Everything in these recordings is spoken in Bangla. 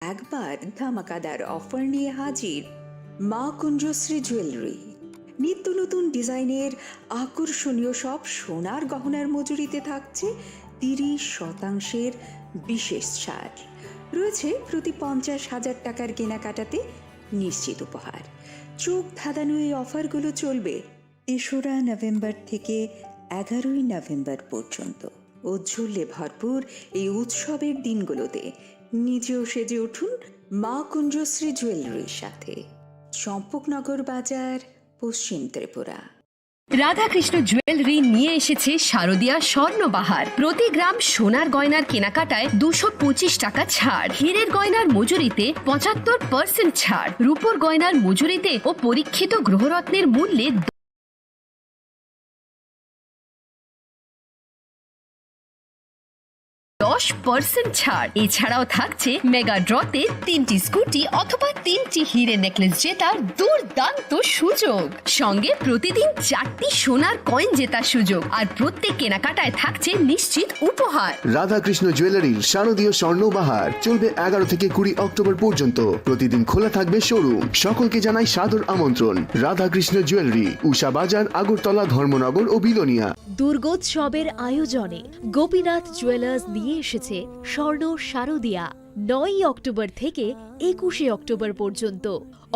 একবার ধামাকাদার অফার নিয়ে হাজির মা কুঞ্জশ্রী জুয়েলারি। নিত্য নতুন ডিজাইনের আকর্ষণীয় সব সোনার গহনার মজুরিতে থাকছে 30% বিশেষ ছাড়। রয়েছে প্রতি 50,000 টাকার কেনাকাটাতে নিশ্চিত উপহার। চোখ ধাঁধানো এই অফারগুলো চলবে 3রা নভেম্বর থেকে 11ই নভেম্বর পর্যন্ত। ঔজ্জ্বল্যে ভরপুর এই উৎসবের দিনগুলোতে নিজেও সেজে উঠুন মা কুঞ্জশ্রী জুয়েলারির সাথে। চম্পকনগর বাজার, পশ্চিম ত্রিপুরা। রাধাকৃষ্ণ জুয়েলারি নিয়ে এসেছে শারদীয়া স্বর্ণবাহার। প্রতি গ্রাম সোনার গয়নার কেনাকাটায় 225 টাকা ছাড়, হীরের গয়নার মজুরিতে 75% ছাড়, রূপোর গয়নার মজুরিতে ও পরীক্ষিত গ্রহরত্নের মূল্যে 10% ছাড়। এছাড়াও থাকছে মেগা ড্রতে 3টি স্কুটি অথবা 3টি হিরে নেকলেস জেতার দুর্দান্ত সুযোগ, সঙ্গে প্রতিদিন 4টি সোনার কয়েন জেতার সুযোগ, আর প্রত্যেক কেনাকাটায় থাকছে নিশ্চিত উপহার। রাধাকৃষ্ণ জুয়েলারির শারদীয় স্বর্ণবাহার চলবে 11 থেকে 20 অক্টোবর পর্যন্ত। প্রতিদিন খোলা থাকবে শোরুম। সকলকে জানাই সাদর আমন্ত্রণ। রাধাকৃষ্ণ জুয়েলারি, উষা বাজার, আগরতলা, ধর্মনগর ও বিলোনিয়া। দুর্গোৎসবের আয়োজনে গোপীনাথ জুয়েলার্স নিয়ে এসেছে স্বর্ণ শারদীয়া। 9 অক্টোবর থেকে 21 অক্টোবর পর্যন্ত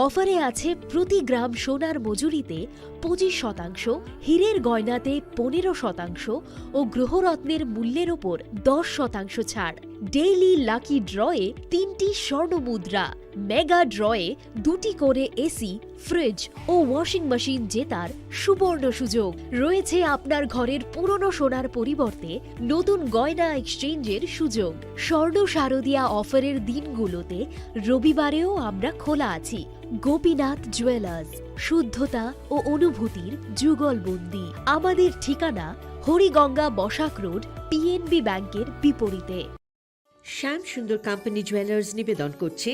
অফারে আছে প্রতি গ্রাম সোনার মজুরিতে 25%, হীরের গয়নাতে 15% ও গ্রহরত্নের মূল্যের ওপর 10% ছাড়। ডেইলি লাকি ড্রয়ে 3টি স্বর্ণ মুদ্রা, মেগা ড্রয়ে 2টি করে এসি, ফ্রিজ ও ওয়াশিং মেশিন জেতার সুবর্ণ সুযোগ। রয়েছে আপনার ঘরের পুরনো সোনার পরিবর্তে নতুন গয়না এক্সচেঞ্জের সুযোগ। স্বর্ণ শারদীয়া অফারের দিনগুলোতে রবিবারেও আমরা খোলা আছি। গোপীনাথ জুয়েলার্স, শুদ্ধতা ও অনুভূতির যুগলবন্দি। আমাদের ঠিকানা হরিগঙ্গা বসাক রোড, পিএনবি ব্যাংকের বিপরীতে। শ্যাম সুন্দর কোম্পানি জুয়েলার্স নিবেদন করছে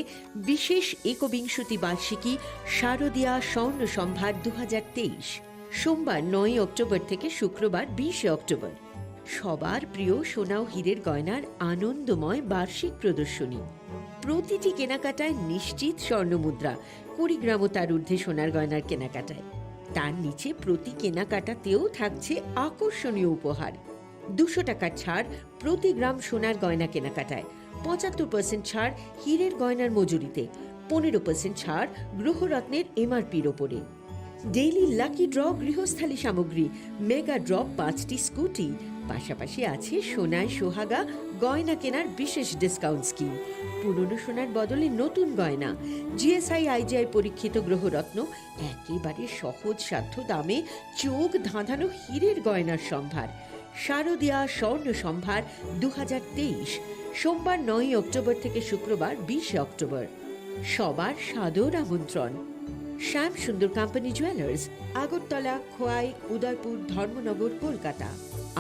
বিশেষ একবিংশতি বার্ষিকী শারদীয়া স্বর্ণ সম্ভার 2023, সোমবার 9 অক্টোবর থেকে শুক্রবার 20 অক্টোবর। সবার প্রিয় সোনা ও হীরের গয়নার আনন্দময় বার্ষিক প্রদর্শনী। প্রতিটি কেনাকাটায় নিশ্চিত স্বর্ণ মুদ্রা, 20 গ্রাম ও তার ঊর্ধ্বে সোনার গয়নার কেনাকাটায়। তার নিচে প্রতি কেনাকাটাতেও থাকছে আকর্ষণীয় উপহার। 200 টাকার ছাড় প্রতি গ্রাম সোনার গয়না কেনাকাটায়, 75% ছাড় হীরের গয়নার মজুরিতে, 15% ছাড় গ্রহরত্নের এমআরপির ওপরে। ডেইলি লাকি ড্র গৃহস্থালী সামগ্রী, মেগা ড্র 5টি স্কুটি। পাশাপাশি আছে সোনায় সোহাগা গয়না কেনার বিশেষ ডিসকাউন্ট স্কিম। পুরনো সোনার বদলে নতুন গয়না, জিএসআই আইজিআই পরীক্ষিত গ্রহরত্ন, একেবারে সহজ সাধ্য দামে চোখ ধাঁধানো হীরের গয়নার সম্ভার। শারদীয়া স্বর্ণ সম্ভার 2023, সোমবার 9 অক্টোবর থেকে শুক্রবার 20 অক্টোবর। সবার সাদর আমন্ত্রণ। Shyam Sundar company jewellers, Agartala, Khowai, Udaipur, Dharmanagar, Kolkata.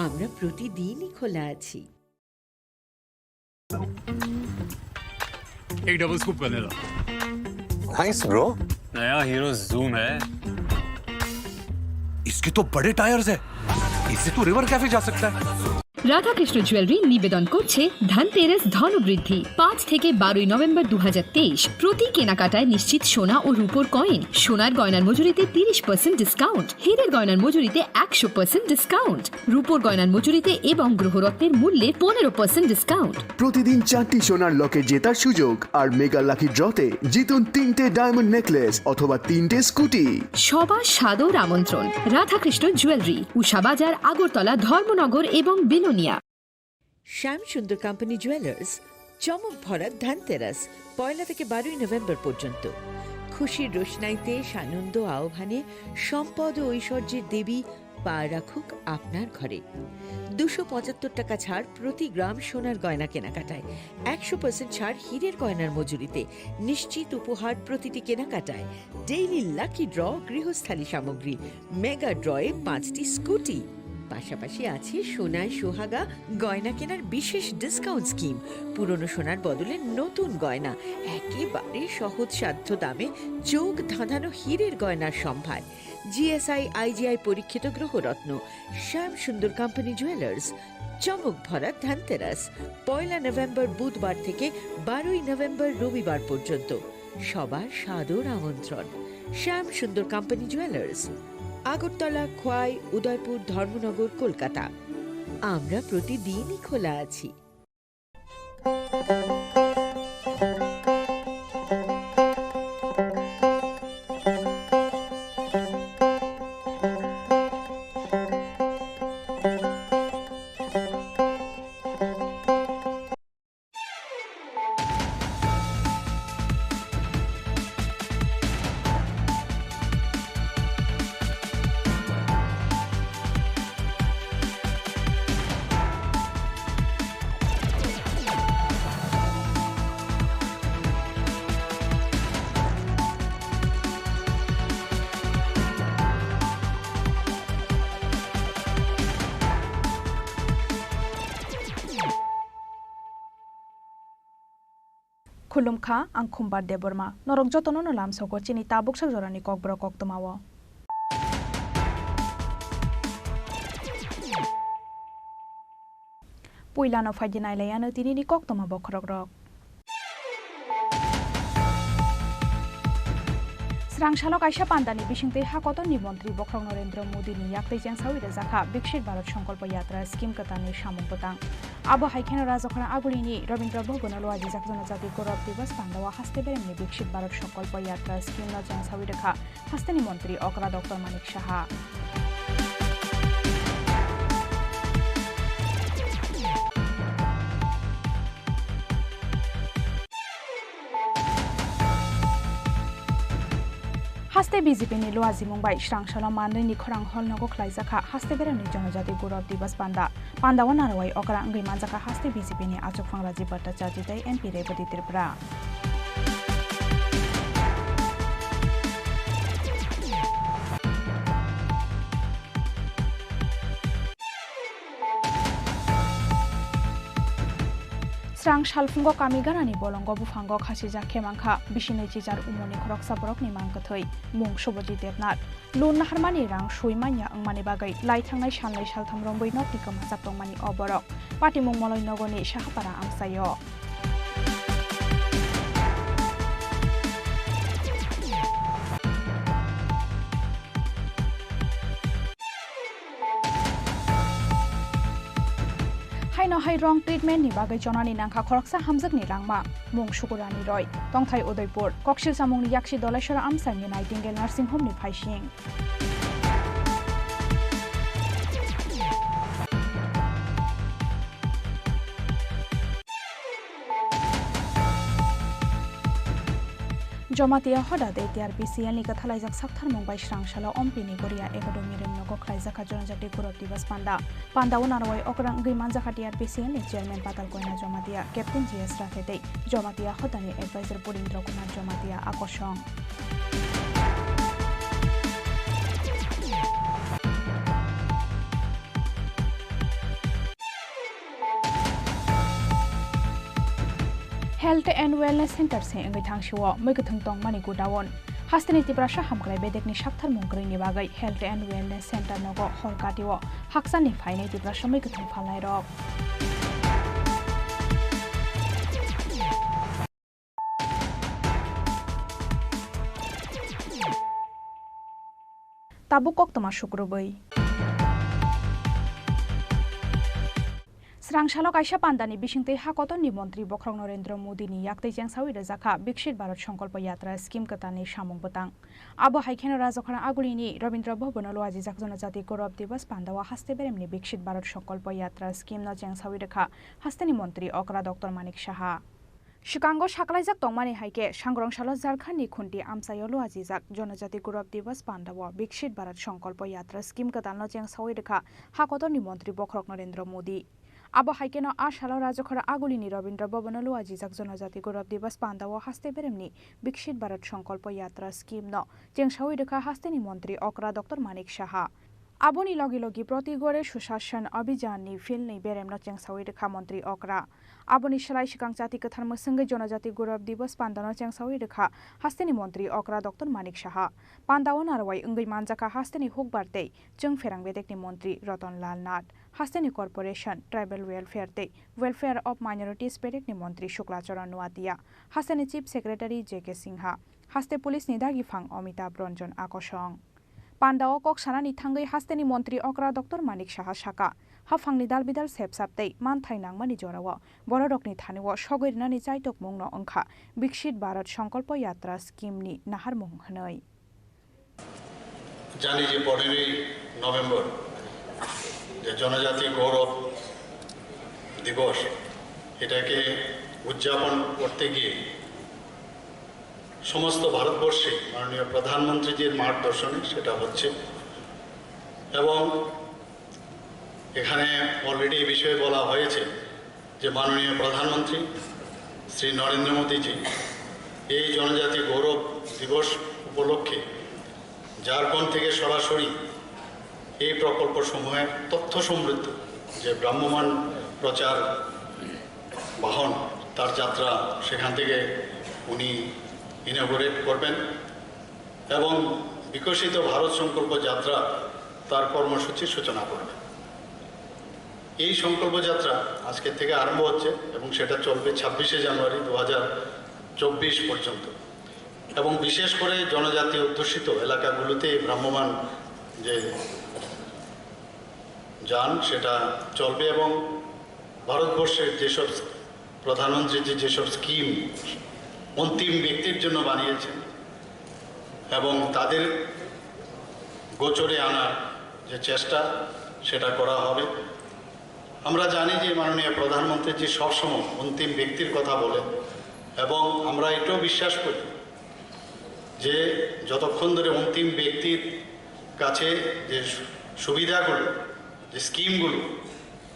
আমরা প্রতিদিনই খোলা আছি। एक डबल स्कूप करने लो। Nice bro. नया हीरो जूम है। इसके तो बड़े टायर्स है, इससे तू रिवर कैफे जा सकता है। রাধাকৃষ্ণ জুয়েলারি নিবেদন করছে ধনতেরাস ধনবৃদ্ধি 5 থেকে 12 নভেম্বর 2023। প্রতি কেনাকাটায় নিশ্চিত সোনা ও রূপোর কয়েন, সোনার গয়নার মজুরিতে 30% ডিসকাউন্ট, হীরের গয়নার মজুরিতে 100% ডিসকাউন্ট, রূপোর গয়নার মজুরিতে এবং গ্রহরত্নের মূল্যে 15% ডিসকাউন্ট। প্রতিদিন 4টি সোনার লকেট জেতার সুযোগ, আর মেগা লাকি ড্রতে জিতুন 3টে ডায়মন্ড নেকলেস অথবা 3টে স্কুটি। সবার সাদর আমন্ত্রণ। রাধাকৃষ্ণ জুয়েলারি, উষা বাজার, আগরতলা, ধর্মনগর এবং বিলোনিয়া। শ্যাম সুন্দর কোম্পানি জুয়েলার্স, চমক ভরা ধনতেরাস 1 থেকে 12 নভেম্বর পর্যন্ত। খুশির রোশনাইতে সানন্দ আহ্বানে সম্পদ ও ঐশ্বর্যের দেবী পা রাখুক আপনার ঘরে। 275 টাকা ছাড় প্রতি গ্রাম সোনার গয়না কেনাকাটায়, 100% ছাড় হীরের গয়নার মজুরিতে, নিশ্চিত উপহার প্রতিটি কেনাকাটায়। ডেইলি লাকি ড্র গৃহস্থালী সামগ্রী, মেগা ড্রয়ে 5টি স্কুটি। পাশাপাশি আছে সোনায় সোহাগা গয়না কেনার বিশেষ ডিসকাউন্ট স্কিম। পুরনো সোনার বদলে নতুন গয়না, একেবারে সহজসাধ্য দামে চোখ ধাঁধানো হীরের গয়নার সম্ভার। জিএসআই আইজিআই পরীক্ষিত গ্রহরত্ন শ্যাম সুন্দর কোম্পানি জুয়েলার্স। চমক ভরা ধনতেরাস 1 নভেম্বর বুধবার থেকে 12 নভেম্বর রবিবার পর্যন্ত। সবার সাদর আমন্ত্রণ। Shyam Sundar company jewellers, Agartala, Khowai, Udaipur, Dharmanagar, Kolkata. আমরা প্রতিদিনই খোলা আছি। खुलुमखा आं खुम्बार देबरमा नरक जतनो न लामसको चिनी ताबुक सकजरानि kokborok koktमाwo पुइलानो फाइदिनायलायानो तिनिनि koktoma bokhrokrok स्रांसालो काइसा पान्दानि बिसिंतै हाकतनि मन्त्री बख्रं नरेन्द्र मोदीनि याक्तै जेंसावि रजाखा विकसित भारत संकल्प यात्रा स्किम कतानि सामुं बतां आबो हाइखेन राजखना आगुलिनि रवीन्द्र भवनलो आजि जाकजन जाति गौरव दिवस पान्दावा हास्ते बेरेमनि विकसित भारत संकल्प यात्रा स्किम न जेंसावि रखा हास्तेनि मन्त्री अकरा डॉक्टर मानिक साहा हास्ते बीजेपीनि लुआजि मुंबाई स्रांसालो मानैनि खरां हल नगो ख्लाइजाखा हास्ते बेरामनि जनजाति गौरव दिवस पान्दावा नारवाई अकरा अंगै मानजाखा हास्ते बीजेपीनि आचकफां राजीव भट्टाचार्य तै एमपी रेवती त्रिपुरा स्रां सालफुंगो कामिगारानि बलंग बुफांगो खासिजा खेमांखा बिसिनै चिजार उमनि खरकसा बरकनि मांगथै मुं सबजि देबनाथ लुन नाहारमानि रां सुइमानिया अंमानि बागै लाइथांनाय सालनै सालथाम रंबै नकनि कमा जातंमानि अबरक पाटिमुं मलय नगरनि साहापारा आमसायो हाइ रंग ट्रिटमेंट नि बागै जनानि नांखा खरकसा हामजकनि रांमा मुं सुकुरानि रय तंथाय उदयपुर कक्सिल सामुंनि याक्षी दलेश्वरा आमसानि नाइटिंगेल नार्सिं होमनि फाइसिं जमातिया हदादे टीआरपीसीएल नि कथालाइजाक साक्थार मुंबाई स्रांसालो अम्पिनि गोरिया एकाडेमी रेमनगो ख्लाइजाखा जनजाति गौरव दिवस पान्दाव नारवाई अकरां गैमानजाखा टीआरपीसीएल नि chairman Patal Kanya Jamatia captain GS राथेतै जमातिया हदानि advisor Purindra Kumar Jamatia Akarshan health and wellness centre से अंगै थांसिवो मैगथुं तंग मानि गुदावन हास्तेनि तिब्राशा हामख्लाय बेदेकनि साक्थार मुंग्रैनि बागै हेल्थ एंड वेलनेस सेंटर नगो हरकाटिवो हाक्सानि फाइनै तिब्राशा मैगथुं फालाय रक ताबुक कोक्तमा शुक्रबै स्रांसालो काइसा पान्दानि बिसिंतै हाकतनि मन्त्री बख्रं नरेन्द्र मोदीनि याक्तै जेंसावि रजाखा विकसित भारत संकल्प यात्रा स्किम कतानि सामुं बतां आबो हाइखेन राजखना आगुलिनि रवीन्द्र भवनलो आजि जाकजन जाति गौरव दिवस पान्दावा हास्ते बेरेमनि विकसित भारत संकल्प यात्रा स्किम न जेंसावि रखा हास्तेनि मन्त्री अकरा डॉक्टर मानिक साहा शिकांगो साकलाइजाक तंगमानि हाइके सांग्रंसालो झारखंडनि खुंटी आमसायलो आजिजाक जनजाति गौरव दिवस पान्दावा विकसित भारत संकल्प यात्रा स्किम कतान जेंसावि रखा हाकतनि मन्त्री बख्रं नरेन्द्र मोदी आबो हाइकेन आशालो राजखरा आगुलिनि रवीन्द्र भवनलो आजिजाक जनजाति गौरव दिवस पान्दाव हास्ते बेरेमनि विकसित भारत संकल्प यात्रा स्किम न जेंसावि रखा हास्तेनि मन्त्री अकरा doctor Manik Saha Aboni logi protigore sushashan abhijanni filni beremno chengsawi rekha mantri okra. Aboni shalai shikang jati kathar masangai jonajati gurav divas pandano chengsawi rekha hasteni mantri okra Dr. Manik Shaha. Pandawan arwai ungai manjaka hasteni hukbarte jeng ferang bedekni mantri Ratan Lal Nath. Hasteni Corporation Tribal Welfare of Minorities bedekni mantri Shukla Charan Nuatia. Hasteni Chief Secretary J.K. Singha. Haste Police Nidagi Phang Amitabh Ranjan Akosong. Pandao kok sanani thangai hasteni mantri okra Dr. Manik Shaha Shaka. Hafangni dalbidal sepsaptei manthainang mani jorawa borodokni thaniwo sogoirnani jaitok mungno angkha Bikshit Bharat Sankalpa Yatra scheme ni nahar mung hanai. জানি যে 15ই নভেম্বর যে জনজাতি গৌরব দিবস এটাকে উদযাপন করতে গিয়ে সমস্ত ভারতবর্ষে মাননীয় প্রধানমন্ত্রীজির মার্গদর্শনে সেটা হচ্ছে এবং এখানে অলরেডি এই বিষয়ে বলা হয়েছে যে মাননীয় প্রধানমন্ত্রী শ্রী নরেন্দ্র মোদীজি এই জনজাতি গৌরব দিবস উপলক্ষে ঝাড়খণ্ড থেকে সরাসরি এই প্রকল্পসমূহের তথ্য সমৃদ্ধ যে ভ্রাম্যমাণ প্রচার বাহন তার যাত্রা সেখান থেকে উনি ইনঅগোরেট করবেন এবং বিকশিত ভারত সংকল্প যাত্রা তার কর্মসূচির সূচনা করবেন। এই সংকল্প যাত্রা আজকের থেকে আরম্ভ হচ্ছে এবং সেটা চলবে 26শে জানুয়ারি 2024 পর্যন্ত এবং বিশেষ করে জনজাতি অধ্যুষিত এলাকাগুলোতে ভ্রাম্যমাণ যে যান সেটা চলবে এবং ভারতবর্ষের যেসব প্রধানমন্ত্রী যেসব স্কিম অন্তিম ব্যক্তির জন্য বানিয়েছেন এবং তাদের গোচরে আনার যে চেষ্টা সেটা করা হবে। আমরা জানি যে মাননীয় প্রধানমন্ত্রী যে সবসময় অন্তিম ব্যক্তির কথা বলেন এবং আমরা এটাও বিশ্বাস করি যে যতক্ষণ ধরে অন্তিম ব্যক্তির কাছে যে সুবিধাগুলো যে স্কিমগুলো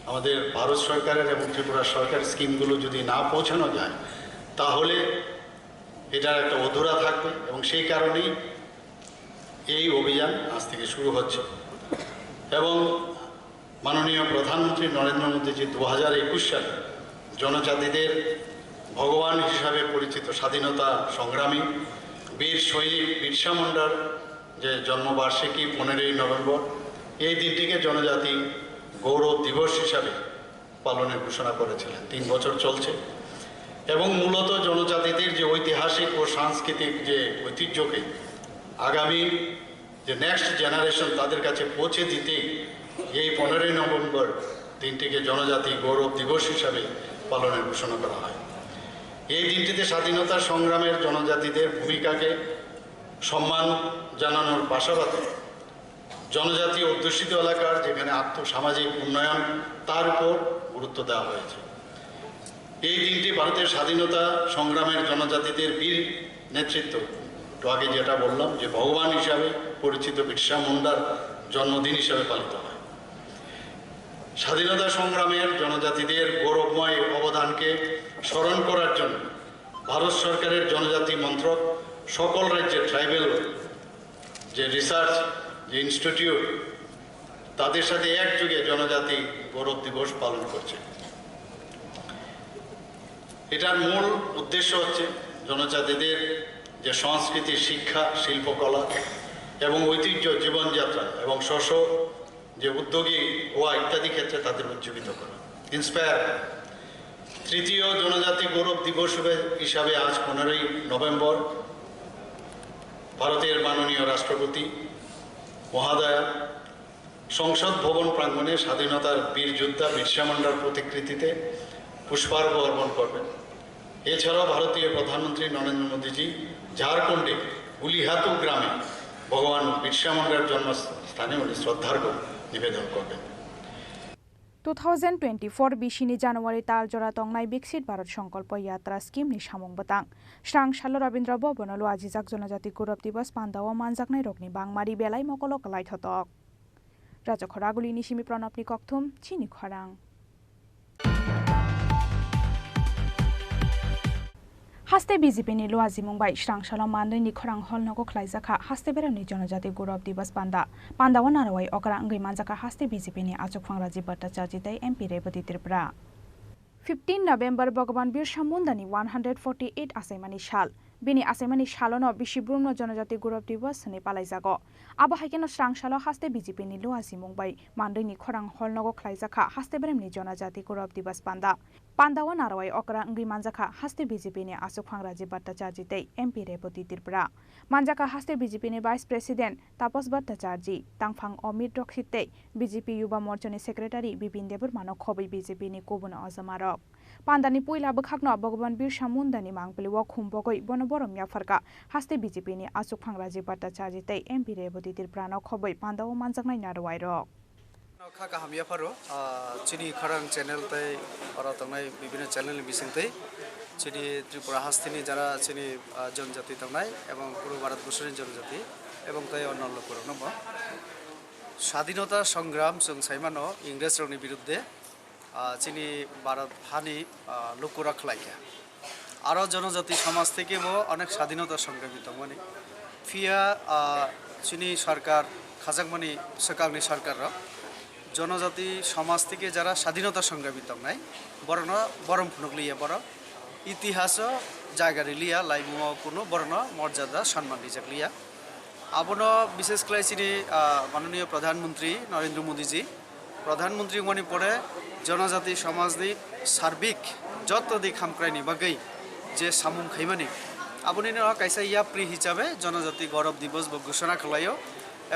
আমাদের ভারত সরকারের এবং ত্রিপুরা সরকারের স্কিমগুলো যদি না পৌঁছানো যায় তাহলে এটার একটা অধুরা থাকবে এবং সেই কারণেই এই অভিযান আজ থেকে শুরু হচ্ছে এবং মাননীয় প্রধানমন্ত্রী নরেন্দ্র মোদীজি 2021 সালে জনজাতিদের ভগবান হিসাবে পরিচিত স্বাধীনতা সংগ্রামী বীর শহীদ বিরসা মুন্ডার যে জন্মবার্ষিকী 15ই নভেম্বর এই দিনটিকে জনজাতি গৌরব দিবস হিসাবে পালনের ঘোষণা করেছিলেন। 3 বছর চলছে এবং মূলত জনজাতিদের যে ঐতিহাসিক ও সাংস্কৃতিক যে ঐতিহ্যকে আগামী যে নেক্সট জেনারেশন তাদের কাছে পৌঁছে দিতে এই 15ই নভেম্বর দিনটিকে জনজাতি গৌরব দিবস হিসাবে পালনের ঘোষণা করা হয়। এই দিনটিতে স্বাধীনতা সংগ্রামের জনজাতিদের ভূমিকাকে সম্মান জানানোর পাশাপাশি জনজাতি অধ্যুষিত এলাকার যেখানে আর্থসামাজিক উন্নয়ন তার উপর গুরুত্ব দেওয়া হয়েছে। এই দিনটি ভারতের স্বাধীনতা সংগ্রামের জনজাতিদের বীর নেতৃত্ব একটু আগে যেটা বললাম যে ভগবান হিসাবে পরিচিত বিরসা মুন্ডার জন্মদিন হিসাবে পালিত হয়। স্বাধীনতা সংগ্রামের জনজাতিদের গৌরবময় অবদানকে স্মরণ করার জন্য ভারত সরকারের জনজাতি মন্ত্রক সকল রাজ্যের ট্রাইবেল যে রিসার্চ যে ইনস্টিটিউট তাদের সাথে একযোগে জনজাতি গৌরব দিবস পালন করছে। এটার মূল উদ্দেশ্য হচ্ছে জনজাতিদের যে সংস্কৃতি শিক্ষা শিল্পকলা এবং ঐতিহ্য জীবনযাত্রা এবং যে উদ্যোগী হওয়া ইত্যাদি ক্ষেত্রে তাদের উজ্জীবিত করা ইন্সপায়ার। তৃতীয় জনজাতি গৌরব দিবস হিসাবে আজ 15ই নভেম্বর ভারতের মাননীয় রাষ্ট্রপতি মহোদয়া সংসদ ভবন প্রাঙ্গণে স্বাধীনতার বীর যোদ্ধা বিরসা মুন্ডার প্রতিকৃতিতে পুষ্পার্ঘ্য অর্পণ করবেন। এছাড়াও ভারতীয় প্রধানমন্ত্রী নরেন্দ্র মোদীজি ঝাড়খণ্ডে গুলিহাতু গ্রামে ভগবান বিরসা মুন্ডার জন্মস্থানে উনি শ্রদ্ধার্ঘ্য নিবেদন করবেন। 2024 बिसिनि जानुवारि तालजरा तंनाय बिकसित भारत संकल्प यात्रा स्कीम नि सामung बतang स्रां सालो रवीन्द्र भवनलो आजिजाक जनजाति गौरव दिवस पान्दाव मानजाकनाय रकनि बांमारि बेलाय मकलो कलाय थतक राजा खरागुलिनि सिमि प्रणबनि कक्थुम चिनि खरां হাস্তে বিজেপিনি লুয়াজি মুম্বাই স্রাংশাল মানদৈনি খরাং হল নগো খ্লাইজাখা হাস্তে বেরামনি জনজাতি গৌরব দিবস পান্দাও নারাওয়াই অকরা अंगै मानजाखा हास्ते बिजेपिनि आचुकफां राजीव भट्टाचार्य एमपी रेवती त्रिपुरा 15 नवेम्बर भगवान बिरसा मुंडानि 148 आसाइमानि साल बिनि आसाइमानि सालनो बिशिब्रुमनो जनजाति गौरव दिवस नि पालाइजागो आबो हाइकेनो स्रांशालो हास्ते बिजेपिनि लुआसि मुंबाइ मानदैनि खरां हलनगो ख्लाइजाखा हास्ते बेरामनि जनजाति गौरव दिवस पान्दाव नारावाय अकरा अंगै मानजाखा हास्ते बिजेपिनि आचुकफां राजीव भट्टाचार्य एमपी रेवती त्रिपुरा मानजाखा हास्ते बिजेपिनि वाइस प्रेसिडेंट तापस भट्टाचार्य तांफां अमित रक्षिते बिजेपि युवा मोर्चानि सेक्रेटारि बिपिन देबरमानो खबै बिजेपिनि कोबुन अजमारक पान्दानि पुइला बखाक्नो भगवान बिरसा मुंडानि मांगपलिव खुम्बगै बनबरम याफरका हास्ते बिजेपिनि आचुकफां राजीव भट्टाचार्य एमपी रेवती त्रिपुरानो खबै पान्दाव मानजाकनाय नारवायरक खाका हामिया फारो चिनी खरां चैनल तै और तंगनाय विभिन्न चैनल बिसिंतै चिनी त्रिपुरा हास्तिनि जारा चिनी जनजाति तंगनाय एवं पूर्व भारतबर्षनि जनजाति एवं तै अन्य लोकफोरनो स्वाधीनता संग्राम जों साइमानो इंग्रेजफोरनि बिरुद्धे चिनी भारत हानि लुकुरा खलाइया आरो जनजाति समाज थेकेबो अनेक स्वाधीनता संग्रामी दंमोन फिया चिनी सरकार खाजाकमानि सरकारनि सरकार जनजाति समाज থেকে যারা স্বাধীনতা সংগ্রামী দंनाय বরনো বরম ফুনকলিয়া বড় ইতিহাস জায়গা লিয়া লাইমুও কোনো বরনো মর্যাদা সম্মান দিজাকলিয়া আবনো বিশেষ ক্লাইসিনি মাননীয় প্রধানমন্ত্রী নরেন্দ্র মোদীজি প্রধানমন্ত্রী মনি পরে জনজাতি সমাজনি সার্বিক যত দিক হামক্রাইনি বাগৈ যে সামুম খাইমানি আবনিনো কাইসা ইয়াপ্রি হিসাবে জনজাতি গৌরব দিবস ঘোষণা খালাयो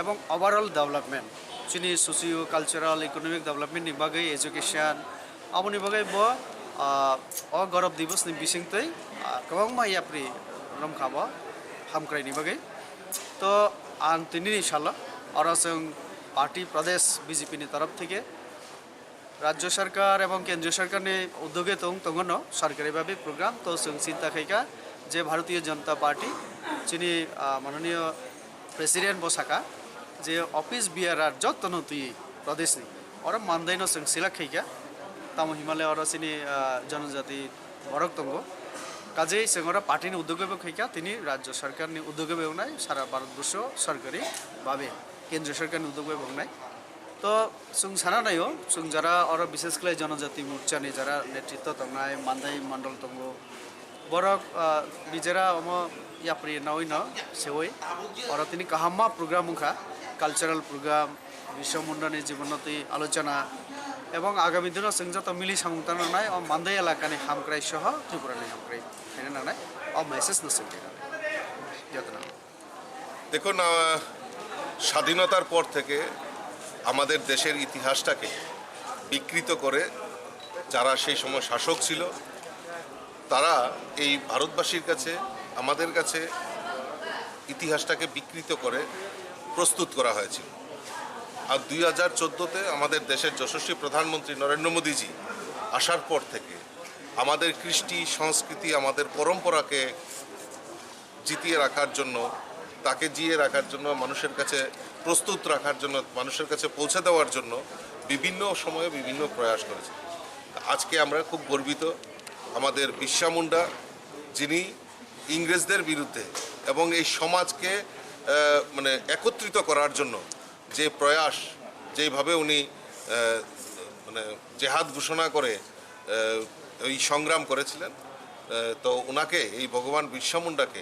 এবং ওভারঅল ডেভেলপমেন্ট चिनी सोसियो कल्चरल इकोनॉमिक डेवलपमेंट बागै एजुकेशन आबोनि बागै गौरव दिवस नि बिसिंतै गोबां याप्रि रमखाबो हामक्राइनि बागै तो आं तिनि साल और जों पार्टी प्रदेश बीजेपी नि तरफ থেকে राज्य सरकार एवं केंद्रीय सरकार नि उद्योगे तंगनो सरकारी भावे प्रोग्राम तो जों चिंता खाइका जे भारतीय जनता पार्टी चिनी माननीय प्रेसिडेंट बसाका जे ऑफिस बियारार जतनो तुई प्रदेश नि और मानदैनो जों सिला खैका ताम हिमालय और सिनी जनजाति बरक तंगो काजे जोंरा पार्टी नि उद्योगबो खैका तिनी राज्य सरकार नि उद्योगबो होनाय सारा भारतबर्ष सरकारी भावे केंद्र सरकार नि उद्योगबो होनाय तो जों साना नायो जों जरा और विशेष करे जनजाति मोर्चा नि जरा नेतृत्व तंगनाय मानदै मंडल तंगो बरक बिजरा अम याप्रि नवइन सेवै और तिनी काहामा प्रोग्राम खा कल्चरल प्रोग्राम बिरसा मुंडानि जीवनति आलोचना एवं आगामी दिन जों जत मिलि सामुंतान नाय और मानदै एलाकानि हामक्राइ सह त्रिपुरानि हामक्राइ हैना नाय और मेसेज न सकेना যতনা দেখুন স্বাধীনতার পর থেকে আমাদের দেশের ইতিহাসটাকে বিকৃত করে যারা সেই সময় শাসক ছিল তারা এই ভারতবাসীর কাছে আমাদের কাছে ইতিহাসটাকে বিকৃত করে প্রস্তুত করা হয়েছিল আর 2014তে আমাদের দেশের যশস্বী প্রধানমন্ত্রী নরেন্দ্র মোদীজি আসার পর থেকে আমাদের কৃষ্টি সংস্কৃতি আমাদের পরম্পরাকে জিতিয়ে রাখার জন্য তাকে জিয়ে রাখার জন্য মানুষের কাছে প্রস্তুত রাখার জন্য মানুষের কাছে পৌঁছে দেওয়ার জন্য বিভিন্ন সময়ে বিভিন্ন প্রয়াস করেছে আজকে আমরা খুব গর্বিত আমাদের বিরসা মুন্ডা যিনি ইংরেজদের বিরুদ্ধে এবং এই সমাজকে মানে একত্রিত করার জন্য যে প্রয়াস যেভাবে উনি মানে জেহাদ ঘোষণা করে এই সংগ্রাম করেছিলেন তো ওনাকে এই ভগবান বিরসা মুন্ডাকে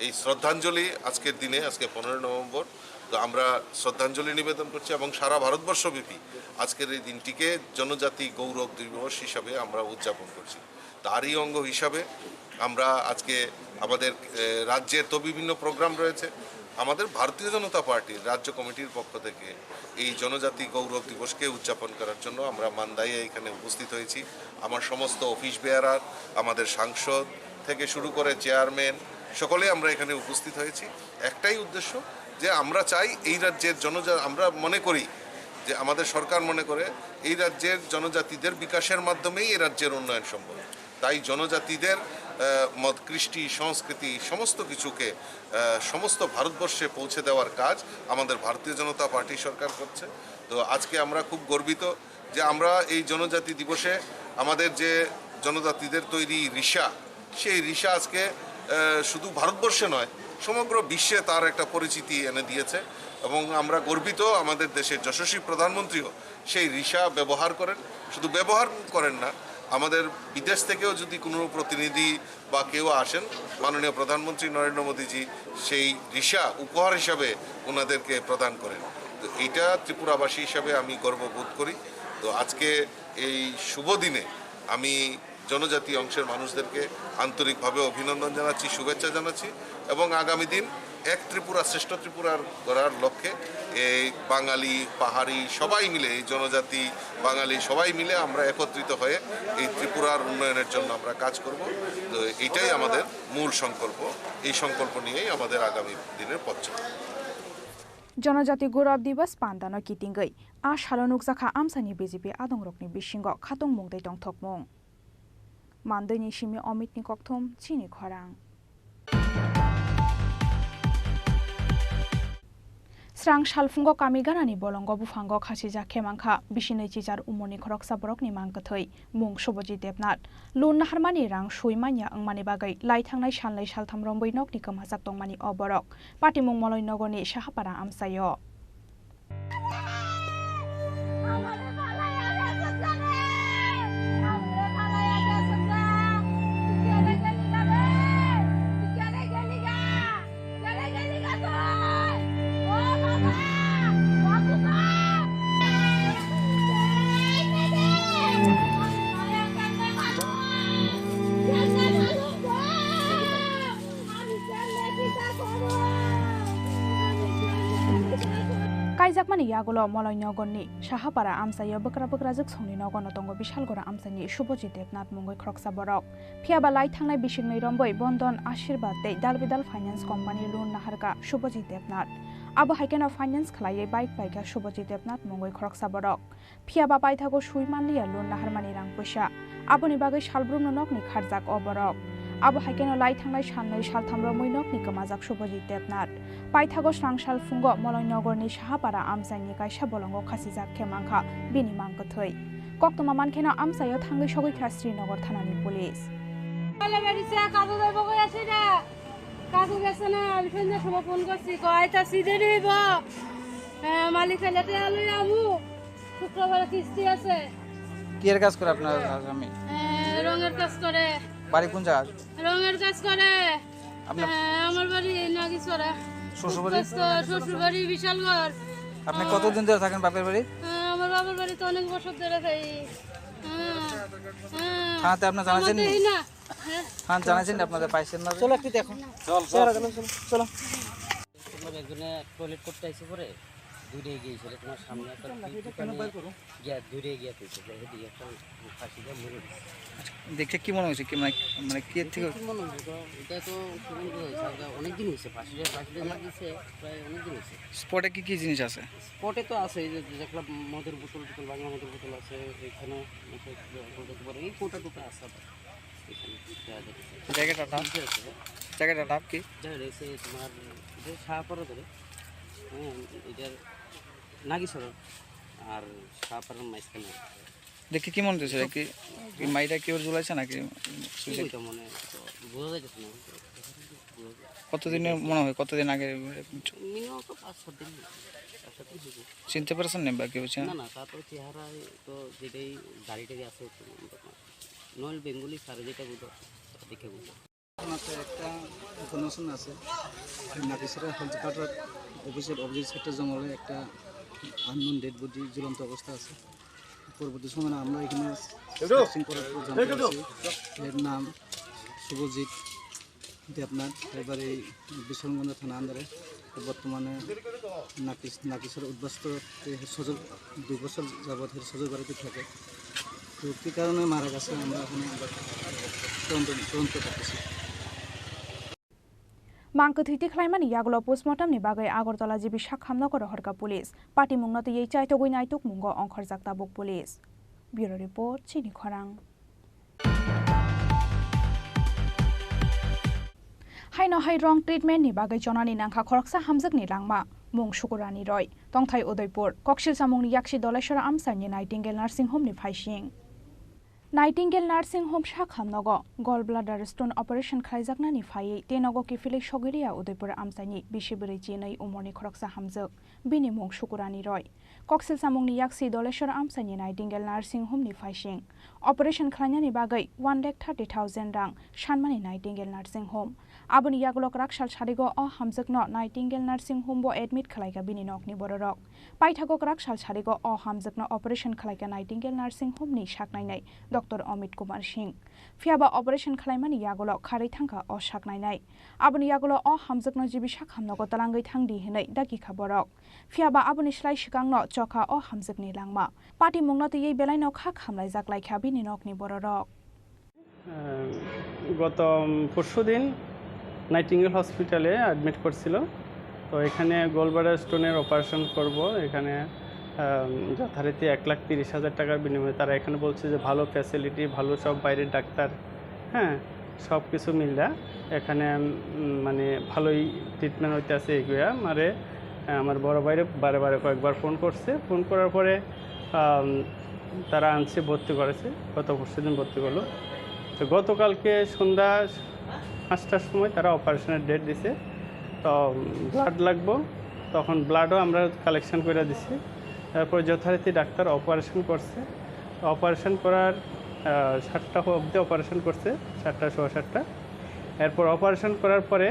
এই শ্রদ্ধাঞ্জলি আজকের দিনে আজকে 15 নভেম্বর তো আমরা শ্রদ্ধাঞ্জলি নিবেদন করছি এবং সারা ভারতবর্ষব্যাপী আজকের এই দিনটিকে জনজাতি গৌরব দিবস হিসাবে আমরা উদযাপন করছি তারই অঙ্গ হিসাবে আমরা আজকে আমাদের রাজ্যের তো বিভিন্ন প্রোগ্রাম রয়েছে আমাদের ভারতীয় জনতা পার্টির রাজ্য কমিটির পক্ষ থেকে এই জনজাতি গৌরব দিবসকে উদযাপন করার জন্য আমরা মান্দাইয়ে এখানে উপস্থিত হয়েছি আমার সমস্ত অফিস বেয়ারার আমাদের সাংসদ থেকে শুরু করে চেয়ারম্যান সকলে আমরা এখানে উপস্থিত হয়েছি একটাই উদ্দেশ্য যে আমরা চাই এই রাজ্যের আমরা মনে করি যে আমাদের সরকার মনে করে এই রাজ্যের জনজাতিদের বিকাশের মাধ্যমেই এই রাজ্যের উন্নয়ন সম্ভব তাই জনজাতিদের মত কৃষ্টি সংস্কৃতি সমস্ত কিছুকে সমস্ত ভারতবর্ষে পৌঁছে দেওয়ার কাজ আমাদের ভারতীয় জনতা পার্টি সরকার করছে তো আজকে আমরা খুব গর্বিত যে আমরা এই জনজাতি দিবসে আমাদের যে জনজাতিদের তৈরি রিসা সেই রিসা আজকে শুধু ভারতবর্ষে নয় সমগ্র বিশ্বে তার একটা পরিচিতি এনে দিয়েছে এবং আমরা গর্বিত আমাদের দেশের যশস্বী প্রধানমন্ত্রীও সেই রিসা ব্যবহার করেন, শুধু ব্যবহার করেন না, আমাদের বিদেশ থেকেও যদি কোনো প্রতিনিধি বা কেউ আসেন মাননীয় প্রধানমন্ত্রী নরেন্দ্র মোদীজি সেই রিসা উপহার হিসাবে ওনাদেরকে প্রদান করেন। তো এইটা ত্রিপুরাবাসী হিসাবে আমি গর্ববোধ করি। তো আজকে এই শুভ দিনে আমি জনজাতি অংশের মানুষদেরকে আন্তরিকভাবে অভিনন্দন জানাচ্ছি, শুভেচ্ছা জানাচ্ছি এবং আগামী দিন এক ত্রিপুরা শ্রেষ্ঠ ত্রিপুরার গড়ার লক্ষ্যে এই বাঙালি পাহাড়ি সবাই মিলে, এই জনজাতি বাঙালি সবাই মিলে আমরা একত্রিত হয়ে এই ত্রিপুরার উন্নয়নের জন্য আমরা কাজ করব। তো এইটাই আমাদের মূল সংকল্প, এই সংকল্প নিয়েই আমাদের আগামী দিনের পথ চলবে। জনজাতি গৌরব দিবস পান্দানো কিটিংগৈ আ সালনুক জাখা আমসানি বিজেপি আদংরকনি বিশিঙ্গ খাতং মুংदै দংथकमं मानदैनि सिमी अमितनि कक्थम चिनि खरां स्रां सालफुंग कामिगानानि बलंग बुफांग खासिजा खेमांखा बिसिनै चिजार उमरनि खरकसा बरकनि मांगथै मुं शुभजित देबनाथ लुन नाहारमानि रां सुइमानिया अंमानि बागै लाइथांनाय सालनै सालथाम रंबैनकनि खोमाजाक दंमानि अबरक पाटिमुं मलयनगरनि साहापारा आमसायो काइजाकमानि यागुलो मलयनगरनि साहापारा आमसायो बकरा बकराजक संनि नगन दंग बिशालगरा आमसानि शुभजित देबनाथ मुंगै खरकसा बरक फियाबा लाई थांनाय बिसिंनै रंबै बंधन आशीर्बाद दे दालबिदाल फाइनान्स कम्पानि लोन नाहारगा शुभजित देबनाथ आबो हाइकेना फाइनान्स खलायै बाइक बाइका शुभजित देबनाथ मुंगै खरकसा बरक फियाबा बाइथागो सुइमानलिया लोन नाहारमानि रां पैसा आबोनि बागै सालब्रुमनो नकनि खारजाक अबरक आबो हाइकेना लाई थांनाय साननै सालथाम रंबैनकनि गोमाजाक शुभजित देबनाथ पाइथागो स्रां सालफुंग मलयनगरनि साहापारा आमसाइनि गायसा बलंग खासिजाक खेमांखा बिनि मांगथै कक्तमा मानखेना आमसायो थांगै सगैख्रा श्रीनगर थानानि पुलिस কাকু গেছে না আমি সন্ধ্যার সময় ফোন করছি কয়টা সিধে নিব মালিক লেটে আলু আমু শুক্রবার কিস্তি আছে কি এর কাজ করে আপনার স্বামী? রঙের কাজ করে। বাড়ি কোন জায়গা? রঙের কাজ করে। আপনার আমার বাড়ি নাগিছড়া। শ্বশুর বাড়ি বিশালগড়। আপনি কতদিন ধরে থাকেন বাপের বাড়ি? আমার বাবার বাড়ি তো অনেক বছর ধরে থাকি। থানাতে আপনি জানাছেন না? হ্যাঁ জানাছেন আপনাদের পাইছেন না? চলো একটু দেখো। চলো তোমার একজনে টয়লেট করতে আইছে পরে দূরে গিয়েছিল তোমার সামনে একটা গিয়া দূরে গিয়া পেয়েছে হেডি একটা ফাঁসি দিয়ে মরে গেছে। দেখে কি মনে হয়েছে? কি মানে কি থেকে মনে হয়েছে? এটা তো সুগন্ধ হয়েছে, অনেকদিন হয়েছে ফাঁসি দিয়ে লাগিয়েছে, প্রায় অনেকদিন হয়েছে। স্পটে কি কি জিনিস আছে? স্পটে তো আছে এই যে দেখলাম মদের বোতল বাংলা মদের বোতল আছে, এখানে এই কোটা টোটা আছে। জায়গাটা নাম কি? রয়েছে তোমার শাহপাড়া ধরে, হ্যাঁ এটার নাগিছড় আর শাহপাড়ার মাঝখানে। দেখে কি মনে হচ্ছে? কি মাইটা কেউ ঝুলাইছে নাকি? মনে বোঝা যাচ্ছে না। কতদিনের মনে হয়? কতদিন আগে? মিনিমাম তো 5-7 দিন। চিনতে পারছেন না বা কেউ? না না, তারপরে চেহারা তো যেটাই গাড়িটাকে আছে নয়েল বেঙ্গলি স্যার যেটা বুঝো দেখে বুঝো। একটা ইনফরমেশন আছে নাগিছড়া হেলথ কার্ডের অফিসের অপোজিট সাইডের জঙ্গলে একটা আননোন ডেড বডি ঝুলন্ত অবস্থা আছে। পরবর্তী সময় আমরা এখানে সার্চিং করার পর জানতে পারছি এর নাম শুভজিৎ দেবনাথ। এবারে এই বিশ্বরঙ্গনা থানা আন্ডারে বর্তমানে নাগিছড়া উদ্বাস্ত 2 বছর যাবৎ সজল বাড়িতে থাকে। তো কী কারণে মারা গেছে আমরা এখন তদন্ত করতেছি। मांकथैति ख्लाइमानि यागुलो पोस्टमर्टमनि बागै आगरतला जिबि साखामनगर हरका पुलिस पार्टी मुंगनत ये चाइतगै नाइतुक मुंग अंखर जाक्ता बुक पुलिस। ब्यूरो रिपोर्ट चिनी खरां। हाइनो हाइ रंग ट्रिटमेन्टनि बागै जनानि नांखा खरकसा हामजकनि लांमा मुं शुकुरानि रय तंथाइ उदयपुर कक्सिलसा मुंनि याक्षी दलेश्वर आमसाइनि नाइटिंगेल नार्सिं होमनि फाइसिं नाइटिंगेल नार्सिं होम शाखामनगो गल ब्लाडार स्टोन ऑपरेशन खालायजाकनानि फायै तेनगो किफिलै सगेरिया उदयपुर आमसाइनि बिसिबोरै चिनै उमरनि खरकसा हामजोक बिनि मुं शुकुरानि रय कक्सिल सामुंनि याक्सि दलेश्वर आमसाइनि नाइटिंगेल नार्सिं होमनि फाइसिं ऑपरेशन खालायनानि बागै 1,30,000 रां सानमानि नाइटिंगेल नार्सिं होम आबनि यागलक राखसाल सारिगो अ हामजोकनो नाइटिंगेल नार्सिं होम बो एडमिट खालायगा बिनि नकनि बररक पाइथागक राखसाल सारिगो अ हामजोकनो ऑपरेशन खालायगा नाइटिंगेल नार्सिं होमनि साकनायनाय डॉक्टर अमित कुमार सिंह फियाबा ऑपरेशन खालायमानि यागल खारै थांखा अ साकनायनाय आबनि यागल अ हामजोकनो जिबि साखामनगो तलांगै थांदि हिनै दागि खबरक फियाबा आबनि स्लाइ सिगांनो चखा अ हामजोकनि लांमा पार्टी मुंनो तयै बेलायनो खा खामलाय जाकलायखा बिनि नकनि बररक গত পরশুদিন নাইটিঙ্গেল হসপিটালে অ্যাডমিট করছিল তো এখানে গোলব্লাডার স্টোনের অপারেশন করব এখানে যথারীতি 1,30,000 টাকার বিনিময়ে তারা এখানে বলছে যে ভালো ফ্যাসিলিটি ভালো সব বাইরের ডাক্তার হ্যাঁ সব কিছু মিললা এখানে মানে ভালোই ট্রিটমেন্ট হইতে আছে এগুয়া মানে আমার বড় ভাইরে বারে বারে কয়েকবার ফোন করছে ফোন করার পরে তারা আনছে ভর্তি করেছে গত পরশুদিন ভর্তি করলো তো গতকালকে সন্ধ্যা 5টার সময় তারা অপারেশনের ডেট দিছে তো ব্লাড লাগবো তখন ব্লাডও আমরা কালেকশন করে দিছি তারপর যথারীতি ডাক্তার অপারেশন করছে অপারেশন করার 7টা অবধি অপারেশন করছে 7টা 7:15 এরপর অপারেশন করার পরে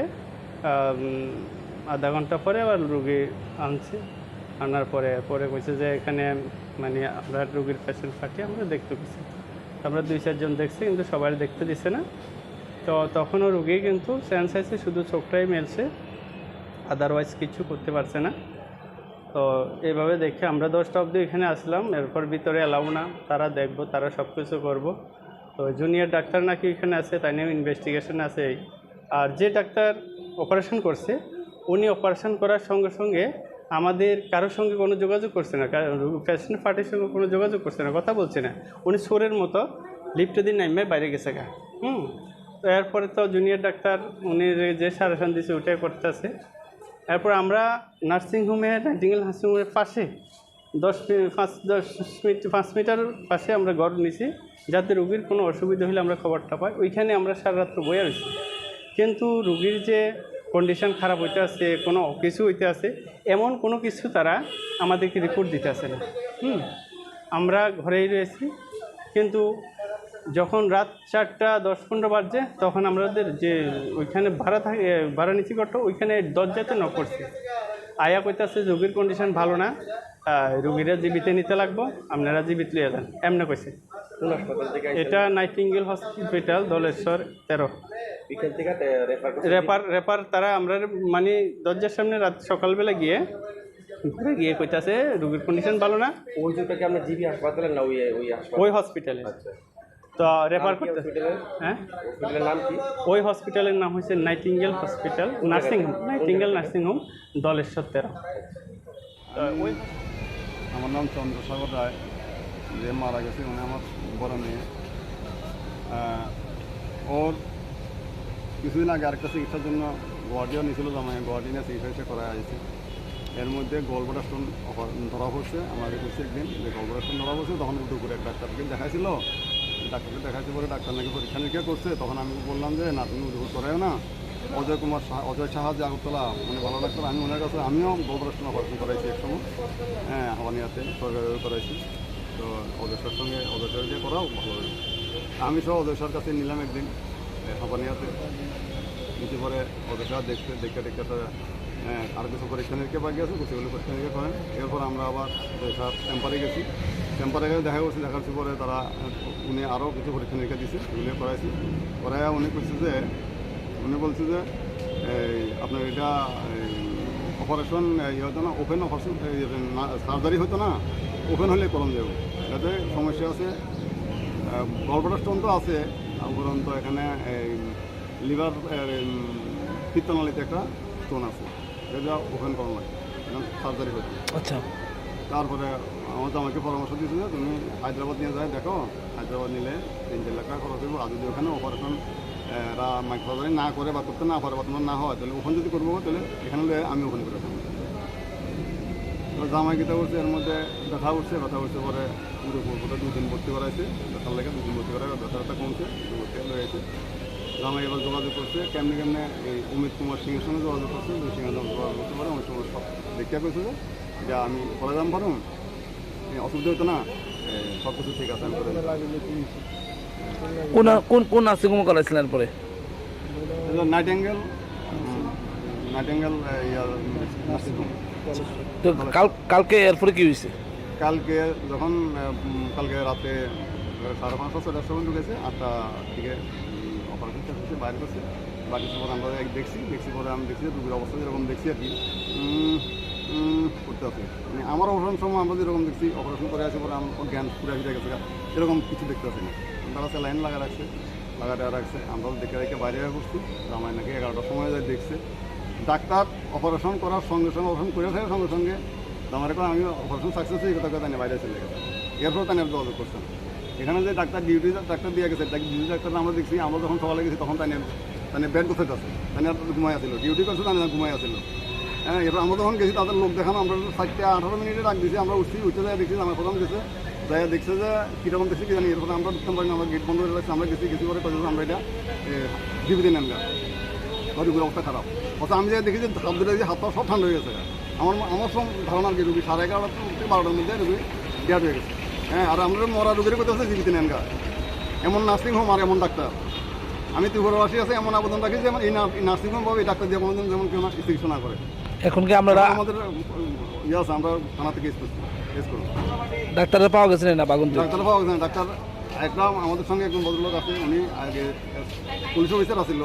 আধা ঘন্টা পরে আবার রুগী আনছে আনার পরে কইছে যে এখানে মানে আমরা রুগীর পেশেন্ট পাঠিয়ে আমরা দেখতে পেয়েছি আমরা 2-4 জন দেখছি কিন্তু সবাই দেখতে দিছে না তো তখনও রুগী কিন্তু সেন্স হয়েছে শুধু চোখটাই মেলছে আদারওয়াইজ কিছু করতে পারছে না তো এইভাবে দেখে আমরা 10টা অবধি এখানে আসলাম এরপর ভিতরে এলাও না তারা দেখবো তারা সব কিছু করবো তো জুনিয়র ডাক্তার নাকি এখানে আছে তাই নিয়ে ইনভেস্টিগেশন আছে আর যে ডাক্তার অপারেশন করছে উনি অপারেশন করার সঙ্গে সঙ্গে আমাদের কারোর সঙ্গে কোনো যোগাযোগ করছে না পেশেন্ট পার্টির সঙ্গে কোনো যোগাযোগ করছে না কথা বলছে না উনি সোরের মতো লিফটে দিন নামে বাইরে গেছে গা তো এরপরে তো জুনিয়র ডাক্তার উনি যে সাজেশন দিয়েছে ওটাই করতেছে এরপর আমরা নার্সিংহোমে নাইটিঙ্গেল নার্সিংহোমের পাশে 5 মিটার পাশে আমরা ঘর নিছি যাতে রুগীর কোনো অসুবিধা হলে আমরা খবরটা পাই ওইখানে আমরা সারা রাত্র বয়ে রয়েছি কিন্তু রুগীর যে কন্ডিশন খারাপ হইতে আছে কোনো কিছু হইতে আছে এমন কোনো কিছু তারা আমাদেরকে রিপোর্ট দিতে আসে না আমরা ঘরেই রয়েছি কিন্তু যখন রাত 4টা 10-15 বাজে তখন আমাদের যে ওইখানে ভাড়া নিচি করতো ওইখানে দরজাতে নক করছি আয়া কইতাছে রোগীর কন্ডিশন ভালো না রুগীরা জীবিতে নিতে লাগবো আপনারা জীবিত লিয়ে যান এমনি কইছে এটা নাইটিঙ্গেল হসপিটাল দলেশ্বর 13 বিকেল থেকে রেফার তারা আমরা মানে দরজার সামনে রাত সকালবেলা গিয়ে কইতাছে রোগীর কন্ডিশন ভালো না ওই জোটাকে আমরা জিবি হাসপাতালে না ওই হসপিটালে তো রেফার করতে হ্যাঁ হসপিটালের নাম কি ওই হসপিটালের নাম হচ্ছে Nightingale hospital nursing home Nightingale nursing home Dhaleswar 13 ওই আমার নাম চন্দ্রসাগর রায় যে মারা গেছে উনি আমার বড় মেয়ে ওর কিছুদিন আগে আরেকটা চিকিৎসার জন্য গুয়াহাটিও নিয়েছিল জামাই গুয়াহাটি নিয়ে চিকিৎসা করা হয়েছে এর মধ্যে গলব্লাডার স্টোন ধরা পড়ছে আমাকে বলছে একদিন যে গলব্লাডার স্টোন ধরা পড়ছে তখন দুপুরে এক ডাক্তারকে দেখাইছিল ডাক্তারকে দেখাইছে পরে ডাক্তার নাকি পরীক্ষা নিরীক্ষা করছে তখন আমি বললাম যে না তুমি দুপুর করাও না অজয় সাহায্য আগরতলা মানে ভালো ডাক্তার আমি ওনার কাছে আমিও গলব্লাডার স্টোন অপারেশন করাইছি একসময় হ্যাঁ হাওয়ানিয়াতে সরকারিভাবে করাইছি তো অজয় সার সঙ্গে অজয় সার দিয়ে করাও ভালো হবে আমি সব অজয় সার কাছে নিলাম একদিন হাওয়ানিয়াতে নিচে পরে অজয় সার দেখতে আর কিছু পরীক্ষা নিরীক্ষা বাকি আছে সেগুলো পরীক্ষা নিরীক্ষা করেন এরপর আমরা আবার স্যার টেম্পারে গেছি টেম্পারে গেলে দেখা করছি দেখাচ্ছি পরে তারা উনি আরও কিছু পরীক্ষা নিরীক্ষা দিচ্ছে এগুলো করাইছি করাই উনি বলছে যে আপনার এটা অপারেশন হতো না ওপেন অপারেশন সার্জারি হতো না ওপেন হলে করণ যাবে যাতে সমস্যা আছে গলব্লাডার স্টোন তো আছে উপরন্ত এখানে লিভার পিত্তনালীতে একটা স্টোন আছে এটা ওপেন করানো লাগে সার্জারি হতো আচ্ছা তারপরে আমাকে পরামর্শ দিয়েছে যে তুমি হায়দ্রাবাদ নিয়ে যায় দেখো হায়দ্রাবাদ নিলে 3-4 লাখ টাকা খরচ হবে আর যদি ওখানে অপারেশন সার্জারি না করে বা করতে না পারে বা তোমার না হয় তাহলে ওখানে যদি করবো তাহলে এখানে আমি ওখানে করে তো জামাই কিতা করছে এর মধ্যে ব্যথা উঠছে পরে পুরো 2 দিন ভর্তি করাইছে, ব্যথার লেগে 2 দিন ভর্তি করাই ব্যথাটা কমছে, ভর্তি রয়েছে। জামাই এবার যোগাযোগ করছে কেমনে এই অমিত কুমার সিংয়ের সঙ্গে যোগাযোগ করছে, যে সিংহের যোগাযোগ করতে পারে অনেক সময় সব দেখিয়া কইছে যে আমি করে যাম পারুন, অসুবিধা হতো না, সব কিছু ঠিক আছে। কোন নার্সিংহোম করাইছিলেন পরে? Nightingale nursing home. তো কালকে এরপরে কি হয়েছে? কালকে যখন কালকে রাতে 5:30 6টার সময় ঢুকেছে, 8টা দিকে অপারেশন শেষ হচ্ছে, বাইরে করছে। বাকি পরে আমরা দেখছি পরে আমি দেখছি রোগীর অবস্থা যেরকম দেখছি আর কি করতে আছে, মানে আমার অপারেশন সময় আমরা যেরকম দেখছি অপারেশন করে আসে পরে আমার জ্ঞান পুরা ফিরে গেছে, সেরকম কিছু দেখতে পাচ্ছি না। তারা স্যালাইন লাগাতে রাখছে, আমরাও দেখে বাইরে করছি। আমার নাকি 11টার সময় যায় দেখছে ডাক্তার, অপারেশন করার সঙ্গে অপারেশন করে থাকে সঙ্গে আমার এখন আমি অপারেশন সাকসেস এই কথা তাই বাইরে চলে গেছে। এরপর তাই যোগাযোগ করছেন এখানে যে ডাক্তার ডাক্তার দিয়ে গেছে, ডিউটি ডাক্তার আমরা দেখছি, আমরা যখন সকালে গেছি তখন তাই বেড কোথায় আছে, তাই ঘুমাই আসছিল, ডিউটি করছে তাই ঘুমাই আসছিল। হ্যাঁ, এরপর আমরা যখন গেছি তাদের লোক দেখানো, আমরা 4:18 মিনিটে ডাক দিয়েছি, আমরা উঠতে যাই দেখছি আমার প্রথম গেছে, যাই দেখছে যে কীরকম দেখছি কি জানি। এরপর আমরা ঢুকতে পারিনি, আমরা গেট বন্ধ করে রাখছি, আমরা গেছি পরে আমরা এটা জীবিত নেন গা, রুগীর অবস্থা খারাপ। অথচ আমি যাই দেখি যে হাত ধরে হাত পা সব ঠান্ডা হয়ে গেছে। আমার সব ধারণা কি রুগী 11:30 থেকে 12টার মধ্যে রুগী ডেড হয়ে গেছে। হ্যাঁ, আর আমরা মরা রুগীর কথা হচ্ছে জীবিত নেন গা, এমন নার্সিংহোম আর এমন ডাক্তার। আমি ত্রিপুরাবাসী আছে এমন আবেদন রাখি যে এই নার্সিংহোম পাবো, এই ডাক্তার দিয়ে কোনোদিন যেমন কেউ চিকিৎসা না করে। এখন কি আমরা আমাদের আছে, আমরা থানা থেকে কেস করবো। ডাক্তার পাওয়া গেছে না? ডাক্তার পাওয়া গেছে না। ডাক্তার একদম আমাদের সঙ্গে একজন ভদ্রলোক আছে, উনি আগে পুলিশ অফিসার আসছিল।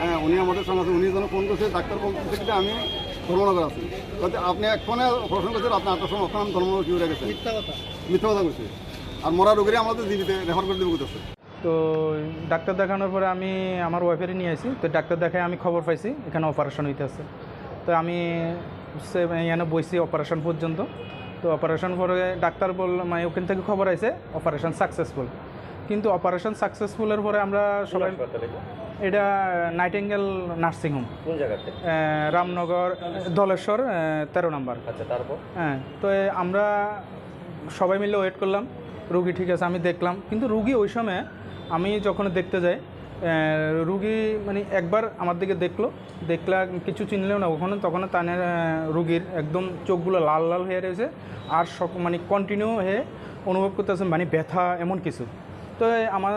হ্যাঁ, উনি আমাদের সঙ্গে আছে, উনি যেন ফোন করছে ডাক্তার বলতেছে যে আমি ধর্মনগর আছি, আপনি এক ফোনে অপারেশন করছেন, আপনি 8টার সময় ওখানে ধর্মনগর কি হয়ে গেছে, মিথ্যা কথা করছে। আর মরা রোগীরা আমাদের জীবিতে রেফার করে দেবো করতেছে। তো ডাক্তার দেখানোর পরে আমি আমার ওয়াইফেরই নিয়ে আসি, তো ডাক্তার দেখায় আমি খবর পাইছি এখানে অপারেশন হইতে আছে। তো আমি এখানে বইছি অপারেশন পর্যন্ত। তো অপারেশন পরে ডাক্তার মানে ওখান থেকে খবর আছে অপারেশন সাকসেসফুল, কিন্তু অপারেশন সাকসেসফুলের পরে আমরা সবাই, এটা নাইটিঙ্গেল নার্সিংহোম। কোন জায়গাতে? রামনগর, দলেশ্বর 13 নম্বর। আচ্ছা, তারপর? হ্যাঁ, তো আমরা সবাই মিলে ওয়েট করলাম, রুগী ঠিক আছে আমি দেখলাম, কিন্তু রুগী ওই সময় আমি যখন দেখতে যাই রুগী মানে একবার আমার দিকে দেখলা কিছু চিনলেও না, তখন তানের রুগীর একদম চোখগুলো লাল লাল হয়ে রয়েছে, আর মানে কন্টিনিউ হয়ে অনুভব করতেছে মানে ব্যথা এমন কিছু। তো আমার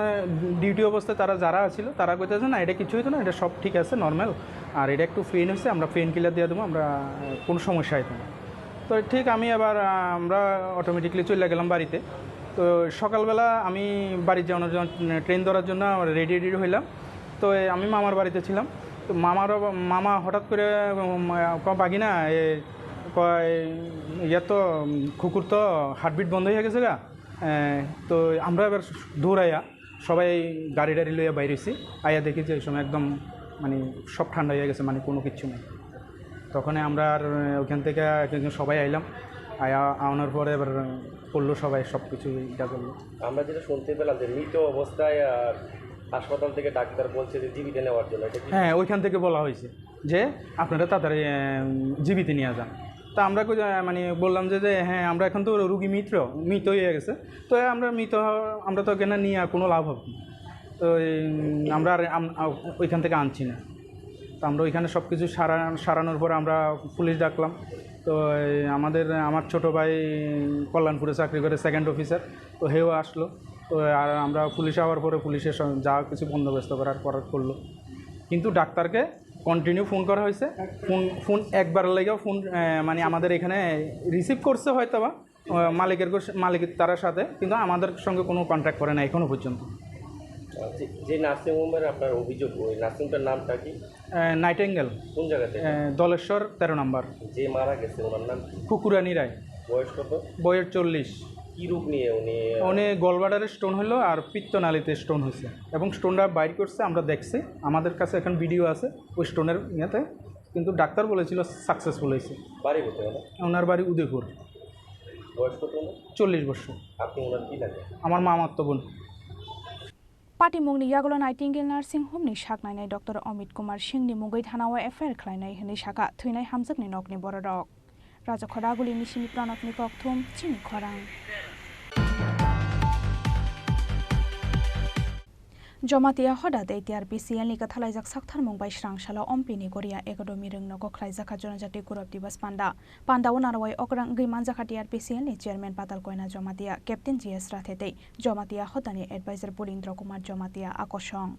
ডিউটি অবস্থায় যারা ছিল তারা কইতেছে না এটা কিছু হইতো না, এটা সব ঠিক আছে নর্মাল, আর এটা একটু পেইন হয়েছে, আমরা পেইন কিলার দিয়ে দেবো, আমরা কোনো সমস্যা হইতো না। তো ঠিক আমি আমরা অটোমেটিকলি চলে গেলাম বাড়িতে। তো সকালবেলা আমি বাড়ি যাওয়ানোর জন্য ট্রেন ধরার জন্য রেডি হইলাম। তো আমি মামার বাড়িতে ছিলাম। তো মামা হঠাৎ করে বাগি না ইয়া তো কুকুর তো হার্টবিট বন্ধ হয়ে গেছে গা। তো আমরা এবার দৌড়াইয়া সবাই গাড়ি লইয়া বাইরেছি, আইয়া দেখি যে এই সময় একদম মানে সব ঠান্ডা হয়ে গেছে, মানে কোনো কিছু নেই। তখন আমরা আর ওইখান থেকে সবাই আইলাম, আনার পরে এবার করলো সবাই সব কিছু ইটা করলো। আমরা যেটা শুনতে পেলাম যে মৃত অবস্থায় হাসপাতাল থেকে ডাক্তার বলছে যে জীবিত নেওয়ার জন্য। হ্যাঁ, ওইখান থেকে বলা হয়েছে যে আপনারা তাড়াতাড়ি জীবিত নিয়ে যান। তা আমরা মানে বললাম যে হ্যাঁ আমরা এখন তো রুগী মৃত হয়ে গেছে, তো আমরা তো এখানে নিয়ে কোনো লাভ হবে না, তো আমরা আর ওইখান থেকে আনছি না। তো আমরা ওইখানে সব কিছু সারানোর পর আমরা পুলিশ ডাকলাম। তো আমার ছোটো ভাই কল্যাণপুরে চাকরি করে, সেকেন্ড অফিসার, তো হেও আসলো। তো আর আমরা পুলিশ আওয়ার পরে পুলিশের যা কিছু বন্দোবস্ত করার করলো, কিন্তু ডাক্তারকে কন্টিনিউ ফোন করা হয়েছে। ফোন একবার লেগেও ফোন মানে আমাদের এখানে রিসিভ করছে হয়তো বা মালিকের তার সাথে, কিন্তু আমাদের সঙ্গে কোনো কন্ট্যাক্ট করে না এখনও পর্যন্ত। যে নার্সিংহোমের আপনার অভিযোগ, ওই নার্সিংটার নামটা কি? নাইটিঙ্গেল। কোন জায়গাতে? দলেশ্বর 13 নম্বর। যে মারা গেছে ওনার নাম? কুকুরানি রায়। বয়স কত? বয়স 40। কি রোগ নিয়ে উনি গলব্লাডারে স্টোন হলো আর পিত্তনালীতে স্টোন হয়েছে, এবং স্টোনটা বাইর করছে, আমরা দেখছি, আমাদের কাছে এখন ভিডিও আছে ওই স্টোনের ইয়েতে, কিন্তু ডাক্তার বলেছিল সাকসেসফুল হয়েছে। বাড়ি কোথায়? ওনার বাড়ি উদয়পুর। বয়স কত? 40 বছর। আপনি ওনার কি লাগে? আমার মামাতো বোন। पार्टीमुंगनि यागुला नाइटिंगेल नार्सिं होमनि साकनायनाय डॉक्टर अमित कुमार सिंहनि मुगै थानाव एफआईआर खालायनाय होननै साका थैनाय हामजोगनि नकनि बर'रक Rajakhora Agulini Shini Pranatni Kokthum Chini Khorang Jomatia Hoda de TRPC and Likathalajak Sakthar Mumbai Shrangshala Ompini Korea Economy Ring no Kokraizaka Jonajati Kurab Divas Panda Unarawai Okrang Gimanzaka TRPC and Chairman Patal Koina Jomatia Captain GS Rathete Jomatia Hodani Advisor Pulindra Kumar Jomatia Akoshong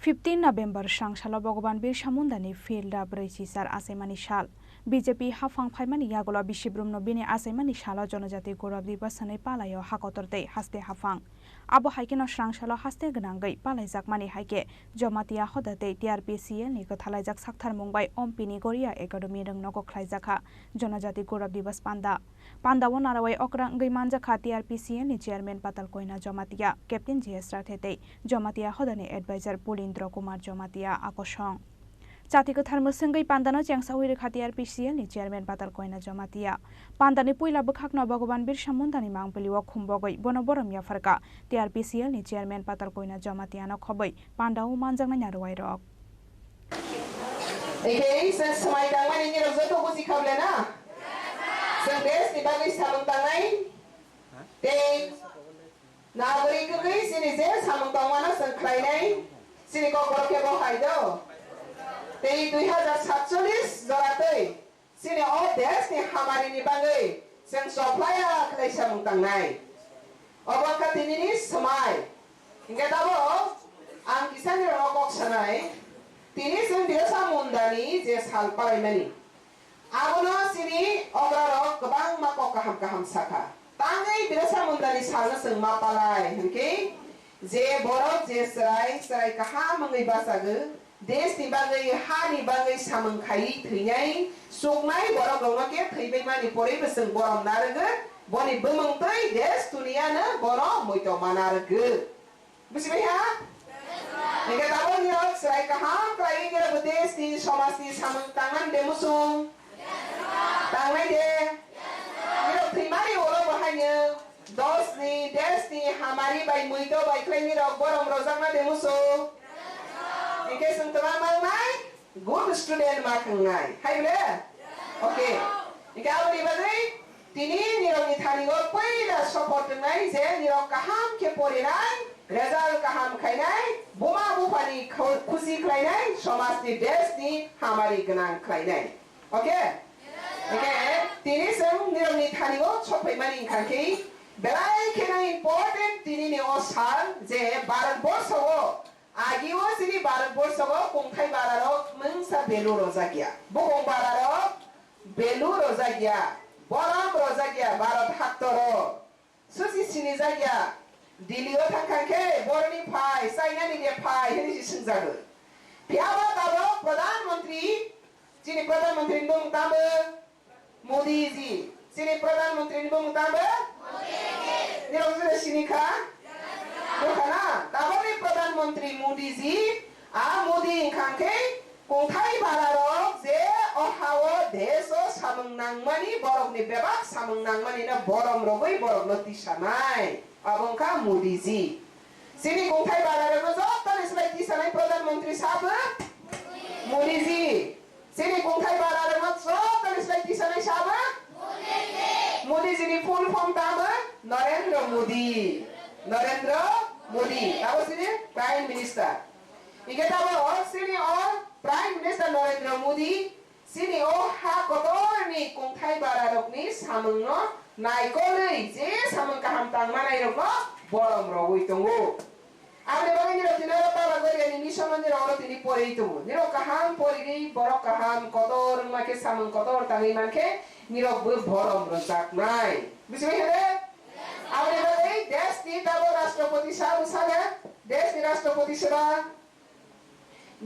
15 November Shrangshala Bhagavan Bir Shamundani Field Abrechisar Asemani Shal BJP Hafang Phaimani Yagola Bishibrum no Bini Asemani Shala Jonajati Kurab Divasane Palayo Hakotorte Haste Hafang Abo Haikino Shrangshala Haste Ganangai Palaizak Mani Haike Jomatia Hodate TRPC ni Kathalajak Sakthar Mumbai Ompini Korea Academy Rang Noko Klaizaka Jonajati Kurab Divas Panda Wanarawai Okrang Gimanjaka TRPC ni Chairman Patal Koina Jomatia Captain GS Rathete Jomatia Hodani Advisor Pulindra Kumar Jomatia Akoshong Chatiku Tharmusangai Pandano Changsawiri TRPC ni Chairman Patal Koina Jomatia Pandani Puila Bukhakno Bhagavan Bir Shamundani Mangpiliwa Khumbogai Bonoborom Yafarka TRPC ni Chairman Patal Koina Jomatia no Khoboi Pandau Manjang Narwai Rock Okay, since my time in Rosato was Kablana. Some days the Baggy Samantanai. They now very good citizens, Samantanas and Klainai, Chini Khorang Haido. They do have a Satsulis, Zorate, Chini all deaths in Hamarini Bagay, Sen Soplaya, Klaysamantanai. Obakatini, Samai. Get above, and Kisani Rocksanai. Tini sen biasa mundani jes hal parimani. Agona sini ograro kebang makok kaham saka. Tangai biasa mundani salna seng mapalai. Okay? Je borok je serai kaham mengai basaga. Des tibagai hani bagai sameng kai thinyai. Suknai borok gongake thibai mani pori beseng borom naraga. Boni bemeng tai des tuniana borok moito manaraga. Bismillah ha? Jika tahu ni orang serai kaham, kelai kita berdes di somasi samang tangan demusung, tangan dia. Ni orang terima ni orang bahaya. Dos ni, des ni, hamari bayi muito bayi kelai ni orang borom rozak na demusung. Jika sentuhan malai, good student makan ngai. Hai boleh? Okay. Jika awak ni badai, tini ni orang ni thani orang payah support ngai, je ni orang kaham ke pori ngai. Result kaham khainai buma bufani khushi khainai समाज ni देश ni hamari ganang khainai okay okay tini sem nironi thanigo chopai mani khanki belai khena important tini ne osal je bharat borsho agiwo sini bharat borsho kongthai bararo mangsa belu rozagya bugong bararo belu rozagya boram rozagya bharat haktoro susi sini zagya Dilio tangkangke borni pai, saina ni dia pai, ini si sengzaru. Piawa kabo Pradhan Mantri, sini Pradhan Mantri bung tabe, Modi ji, sini Pradhan Mantri bung tabe, Modi ji. Ni orang sudah sini kah? Bukan ah, tahu ni Pradhan Mantri Modi ji, Modi kangke, kongthai bararo, je ohawo deso sameng nangmani borok ni bebak sameng nangmani na borom robai borok noti sanai. Abangka Modi ji. Sini kongthai bararo no jottan islai tisanai Pradhan Mantri sahab Modi ji. Sini kongthai bararo no jottan islai tisanai sahab Modi ji. Modi ji ni full form tama Narendra Modi. Narendra Modi. Tahu sini Prime Minister. Ika tahu sini Prime Minister Narendra Modi. Sini ha kotor ni kongthai bararo ni sameng no Naikoli, je samang kaham tang mana iroko, borom rogo itungu. Abre bagi niro tinero pala gori ani misama niro oro tini pori itungu. Niro kaham pori gi borok kaham kotor make samang kotor tangi manke niro borom rozak nai. Bismillah hede. Abre bagi des ni tabo Rashtrapati sahab usada, des ni Rashtrapati sahab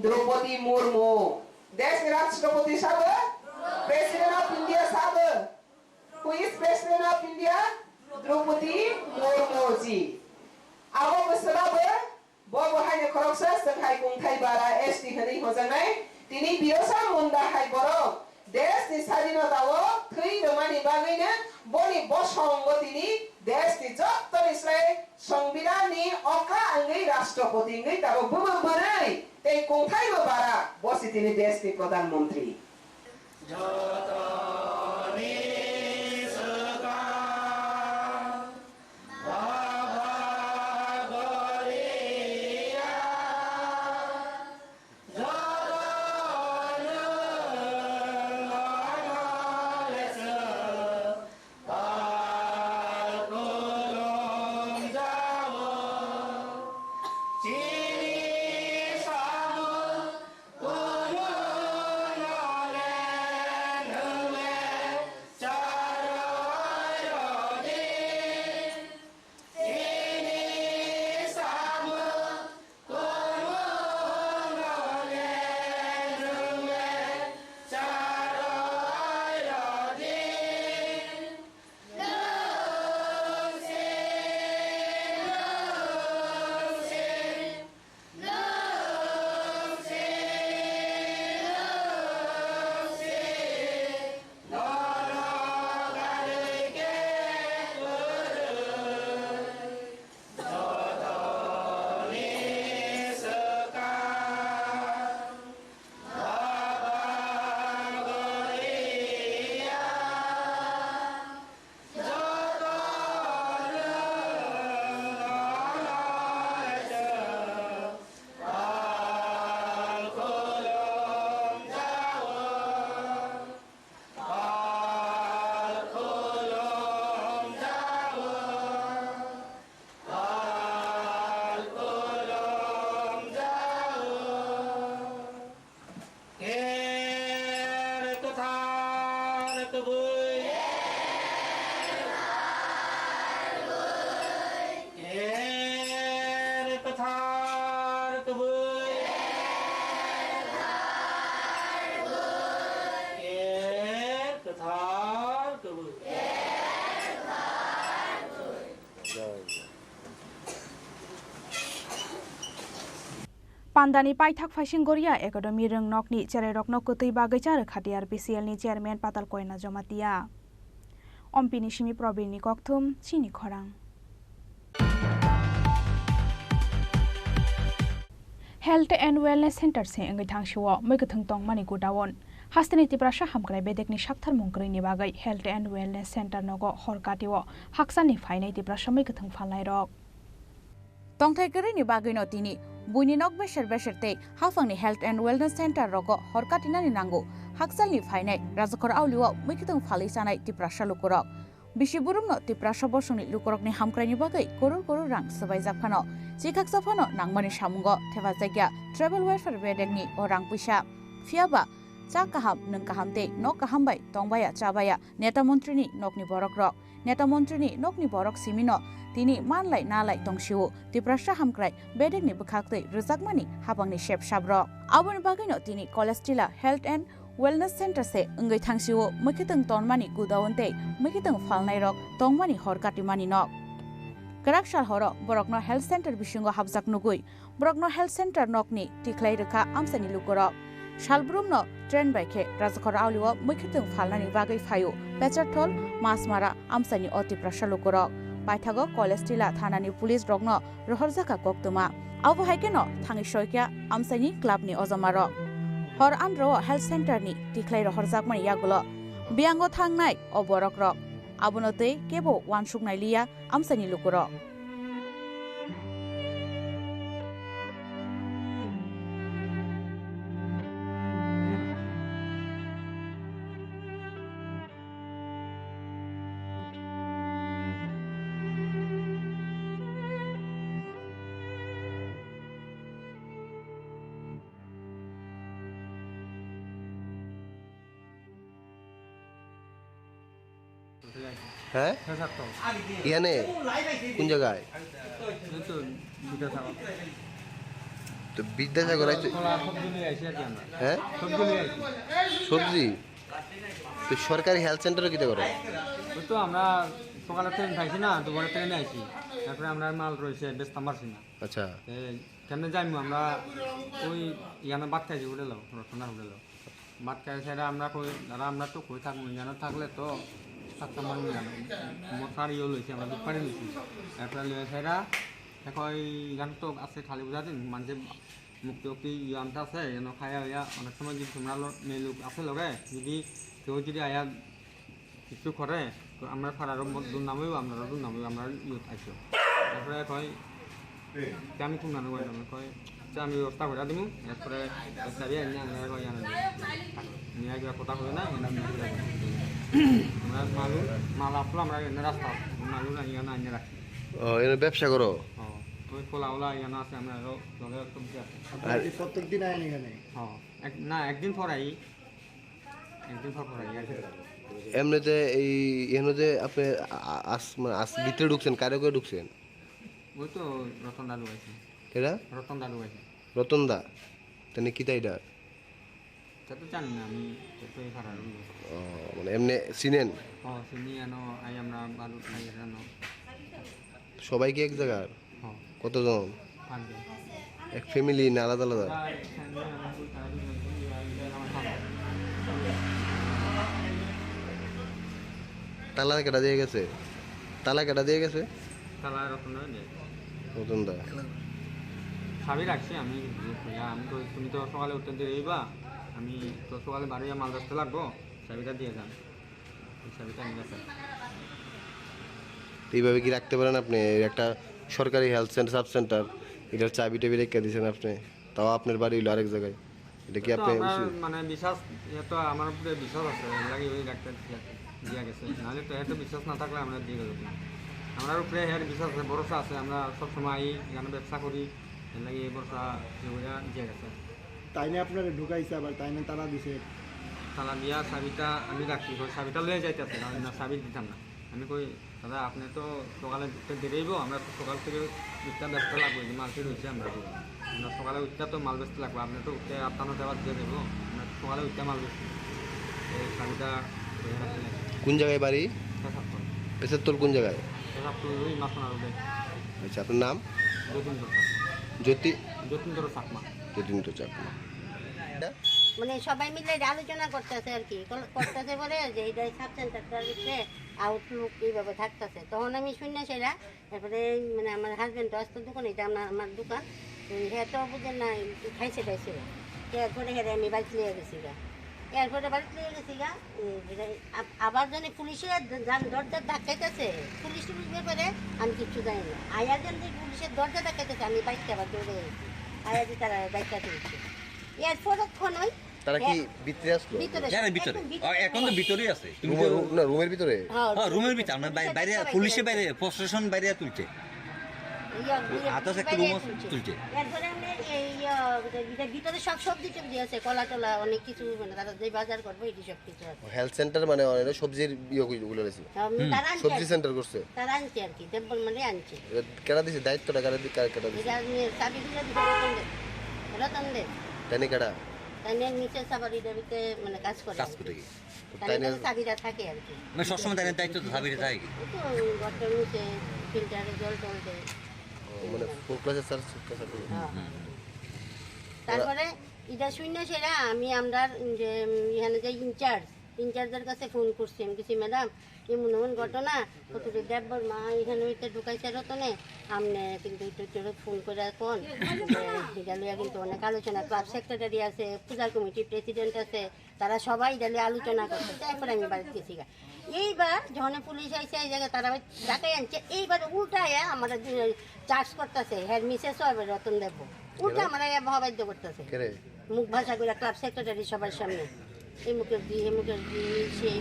Draupadi Murmu, des ni Rashtrapati sahab President of India sahab. Who is President of India? Draupadi Murmu ji. Awak bersama bawa hanya korupsi senghai kongthai bara SD hari hojanai. Tini biasa munda hai borok. Des ni sadina tawo thui domani bagainya boni bosong tini des ni jotton Israel সংবিধান ni oka angai Rashtrapati ngai tawo buma berai. Tei kongthai bara bosi tini des ni Pradhan Mantri. Pandani Paithak Fashion Goria Academy Rung Nokni Cherokno Kutai Bagachar Khatiar PCL ni Chairman Patal Koina Jomatia Ompini Shimi Probini Koktum Chini Khorang Health and Wellness Center se engai thangshwa megathung tong mani kudawon Hastani Tiprasha Hamkrai Bedekni Shakthar Mungkri ni bagai Health and Wellness Center nogo Horkatiwo Haksani Fainai Tiprasha megathung falai rok Tongthai kari ni bagai no tini Buini nok besar besarte hafangni Health and Wellness Center rogo horkatina ni nango haksal ni fainai rajakor auliwa mikitong phali sanai Tiprasha lukurok Bishiburum no Tiprasha bosungni lukurok ni hamkrai ni bagai koror rang sabai jakphano Chikak safano nangmani shamungo theba jagya travel welfare bedegni orang puisa fiaba cha kaham nung kahamte nok kahambai tongbaya chabaya neta montrini nokni borok rok neta montrini nokni borok simino tini manlai nalai tongshiu Tiprasha hamkrai bedegni bukhaktei rujakmani habangni shep shabro aboni bagino tini cholesterol health and wellness center se ngai thangsiu mukitang tonmani gudawonte mukitang falnai rok tongmani horkatimani nok Karakshal horo borokno health center bisingo habjak nugui borokno health center nokni tiklai rekha amsani lukorok Shalbrumno train bike rajakor auliwo mukitang falnani bagai phayo pechathol masmara amsani Tiprasha lukorok Paithago cholesterol thanani police rogno rohorjaka koktuma abo haikeno thangi soikya amsani club ni ojamaro hor andro health center ni tiklai rohorjakmani yagulo biango thangnai oborok rok abonote kebo wansuknai liya amsani lukuro হ্যাঁ ইয়ানে কোন জায়গায় তো বিদ্যাসাগর হ্যাঁ সবজি তো সরকারি হেলথ সেন্টারে কিটা করে ওই তো আমরা সকালে ট্রেন খাইছি না দুপুরে ট্রেনে আইছি তারপরে আমরা মাল রয়েছে বেচতাম পারছি না আচ্ছা কেন যাইমু আমরা ওই ইয়ানে বাদ খাইছি হোটেল রতনার হোটেল বাদ খাই সেটা আমরা কই দাদা আমরা তো কই থাকবো জানা থাকলে তো থাকতাম আমি জানো মোটার ইয়ে লইছি আমরা দুপারে লইছি তারপরে লইয়া সেটা এখন গান তো আছে খালি বুঝা দিন মানুষের মুক্তি মুক্তি ইয়ানটা আছে যেন খাইয়া ইয়া অনেক সময় যদি তোমরা মেয়ে লোক আছে লগে যদি কেউ যদি আয়া কিছু করে তো আমরা ফারার দুর নামেও আপনারা দুর নামেও আমরা ইউথ আইসো তারপরে কয় আমি খুব নানো কয় কয় আমি ব্যবস্থা করে দিব এরপরে চাবি আনি আমরা কয় আনা নিয়ে গিয়ে কথা হবে না আমরা মাল আসলো আমরা এনে রাস্তা মালু না ইয়ানা আনিয়ে রাখি ও এনে ব্যবসা করো ওই পোলাওলা ইয়ানা আছে আমরা লগে সবজি আছে আর প্রত্যেক দিন আইনি এখানে না একদিন পর আই এমনিতে এই এখানে যে আপনি ভিতরে ঢুকছেন কারে করে ঢুকছেন ওই তো রতন দা ঢুকাইছে এরা রতন দা তাহলে কি তাই এটা তা তো জানি না আমি তো এই ফারার মানে এমনি চিনেন চিনি আনো আই আমরা বালু খাই আনো সবাই কি এক জায়গার কতজন এক ফ্যামিলি না আলাদা আলাদা তালা কেটা দিয়ে গেছে রতন দা সাবি রাখছি আমি তো তুমি তো সকালে উঠতে দেরিবা আমি তো সকালে বাড়ি মাল রাখতে লাগবো চাবিটা দিয়ে যান চাবিটা নিয়ে গেছে এইভাবে কি রাখতে পারেন আপনি একটা সরকারি হেলথ সেন্টার সাব সেন্টার এটার চাবি টাবি রেখে দিয়েছেন আপনি তাও আপনার বাড়ি হইলো আরেক জায়গায় এটা কি আপনি মানে বিশ্বাস তো আমার উপরে বিশ্বাস আছে লাগে ওই ডাক্তার দিয়া গেছে নাহলে তো এত বিশ্বাস না থাকলে আমরা দিয়ে দেবো আমার উপরে হের বিশ্বাস আছে ভরসা আছে আমরা সবসময় এখানে ব্যবসা করি এর লাগে এই ভরসা দিয়ে গেছে তাই না আপনারা ঢুকাইছে আবার তাই না তারা দিছে তালা দিয়া চাবিটা আমি রাখি কই চাবিটা লয়ে যাইতেছে না চাবি দিতাম না আমি কই দাদা আপনি তো সকালে উঠতে দেরিব আমরা তো সকাল থেকে উঠতে ব্যস্ত লাগবে যে মার্কেট হচ্ছে আমরা সকালে উঠতে তো মাল বেচতে লাগবে আপনি তো উঠতে 8-9টা বাদ দিয়ে দেবো আমরা সকালে উঠতে মাল বেচতে এই চাবিটা কোন জায়গায় বাড়ি? পেশারতল কোন জায়গায়? ওই মাসনা রোডে। আচ্ছা, আপনার নাম? যতীন্দ্র চাকমা। যতীন্দ্র চাকমা। মানে সবাই মিলে আলোচনা করতেছে আর কি, করতেছে বলে যে এটা সাব সেন্টারটার ভিতরে আউটলুক এইভাবে থাকতেছে। তখন আমি শুনি না সেটা, তারপরে মানে আমার হাজব্যান্ড আসতো দোকান, এটা আমার দোকান, হ্যাঁ তো বুঝেন না খাইছে টাইছে, এরপরে হ্যাঁ আমি বাড়িতে লিয়ে গেছি গা, এরপরে বাড়িতে লিয়ে গেছি গা। আবার জানি পুলিশের দরজা ডাকাইতেছে, পুলিশ টুলিশ ব্যাপারে আমি কিচ্ছু জানি না। আয়া যেন পুলিশের দরজা ডাকাইতেছে, আমি বাইকটা আবার দৌড়ে গেছি, আয়া যে তারা বাইকটা তুলছে। এরপরক্ষণ ওই তারা কি ভিতরে আসলো? ভিতরে এখন তো ভিতরেই আছে, না রুমের ভিতরে, হ্যাঁ রুমের ভিতরে, আমরা বাইরে পুলিশের বাইরে প্রশাসন বাইরে তুলছে, আতাস একটা রুম তুলছে। এরপরে ভিতরে সব সবজি টবজি আছে, কলা টলা অনেক কিছু, মানে তারা যে বাজার করবো এটি সব কিছু আছে। হেলথ সেন্টার মানে সবজির গুলো আছে, সবজি সেন্টার করছে, তারা আনছে আর কি, দেবল মানে আনছে। কেনা দিছে দায়িত্বটা কারা দিছে? চাবি দিলে রতন দে তাই কেডা তাই নিচে সাবারিটার ভিতরে মানে কাজ করে, তাই চাবিটা থাকে আর কি, মানে সবসময় তাই দায়িত্ব তো চাবিটা থাকে কি ঘরটার নিচে ফিল্টারে জল টল দেয়, মানে ফুল ক্লাসে স্যার। তারপরে এটা শূন্য সেরা আমি আমরা যে এখানে যে ইনচার্জের কাছে ফোন করছি, আমি কিছু ম্যাডাম এমন এমন ঘটনা, কতটি দেবর মা এখানে হইতে ঢুকাইছে রতনে, আপনি কিন্তু একটু ফোন করে কোন এটা লইয়া কিন্তু অনেক আলোচনা, ক্লাব সেক্রেটারি আছে, পূজা কমিটির প্রেসিডেন্ট আছে, তারা সবাই এটা লিয়ে আলোচনা করছে। তারপরে আমি বাড়িতে গেছি গা। এইবার যখন পুলিশ আইসে এই জায়গায় তারা ডাকাই আনছে, এইবার উল্টায় আমার চার্জ করতেছে, হ্যাঁ মিসেস এবার রতন দেব উল্টা আমার বাধ্য করতেছে, মুখ ভাষা করে ক্লাব সেক্রেটারি সবার সামনে, এই মুখের দি এই মুখের দি সেই,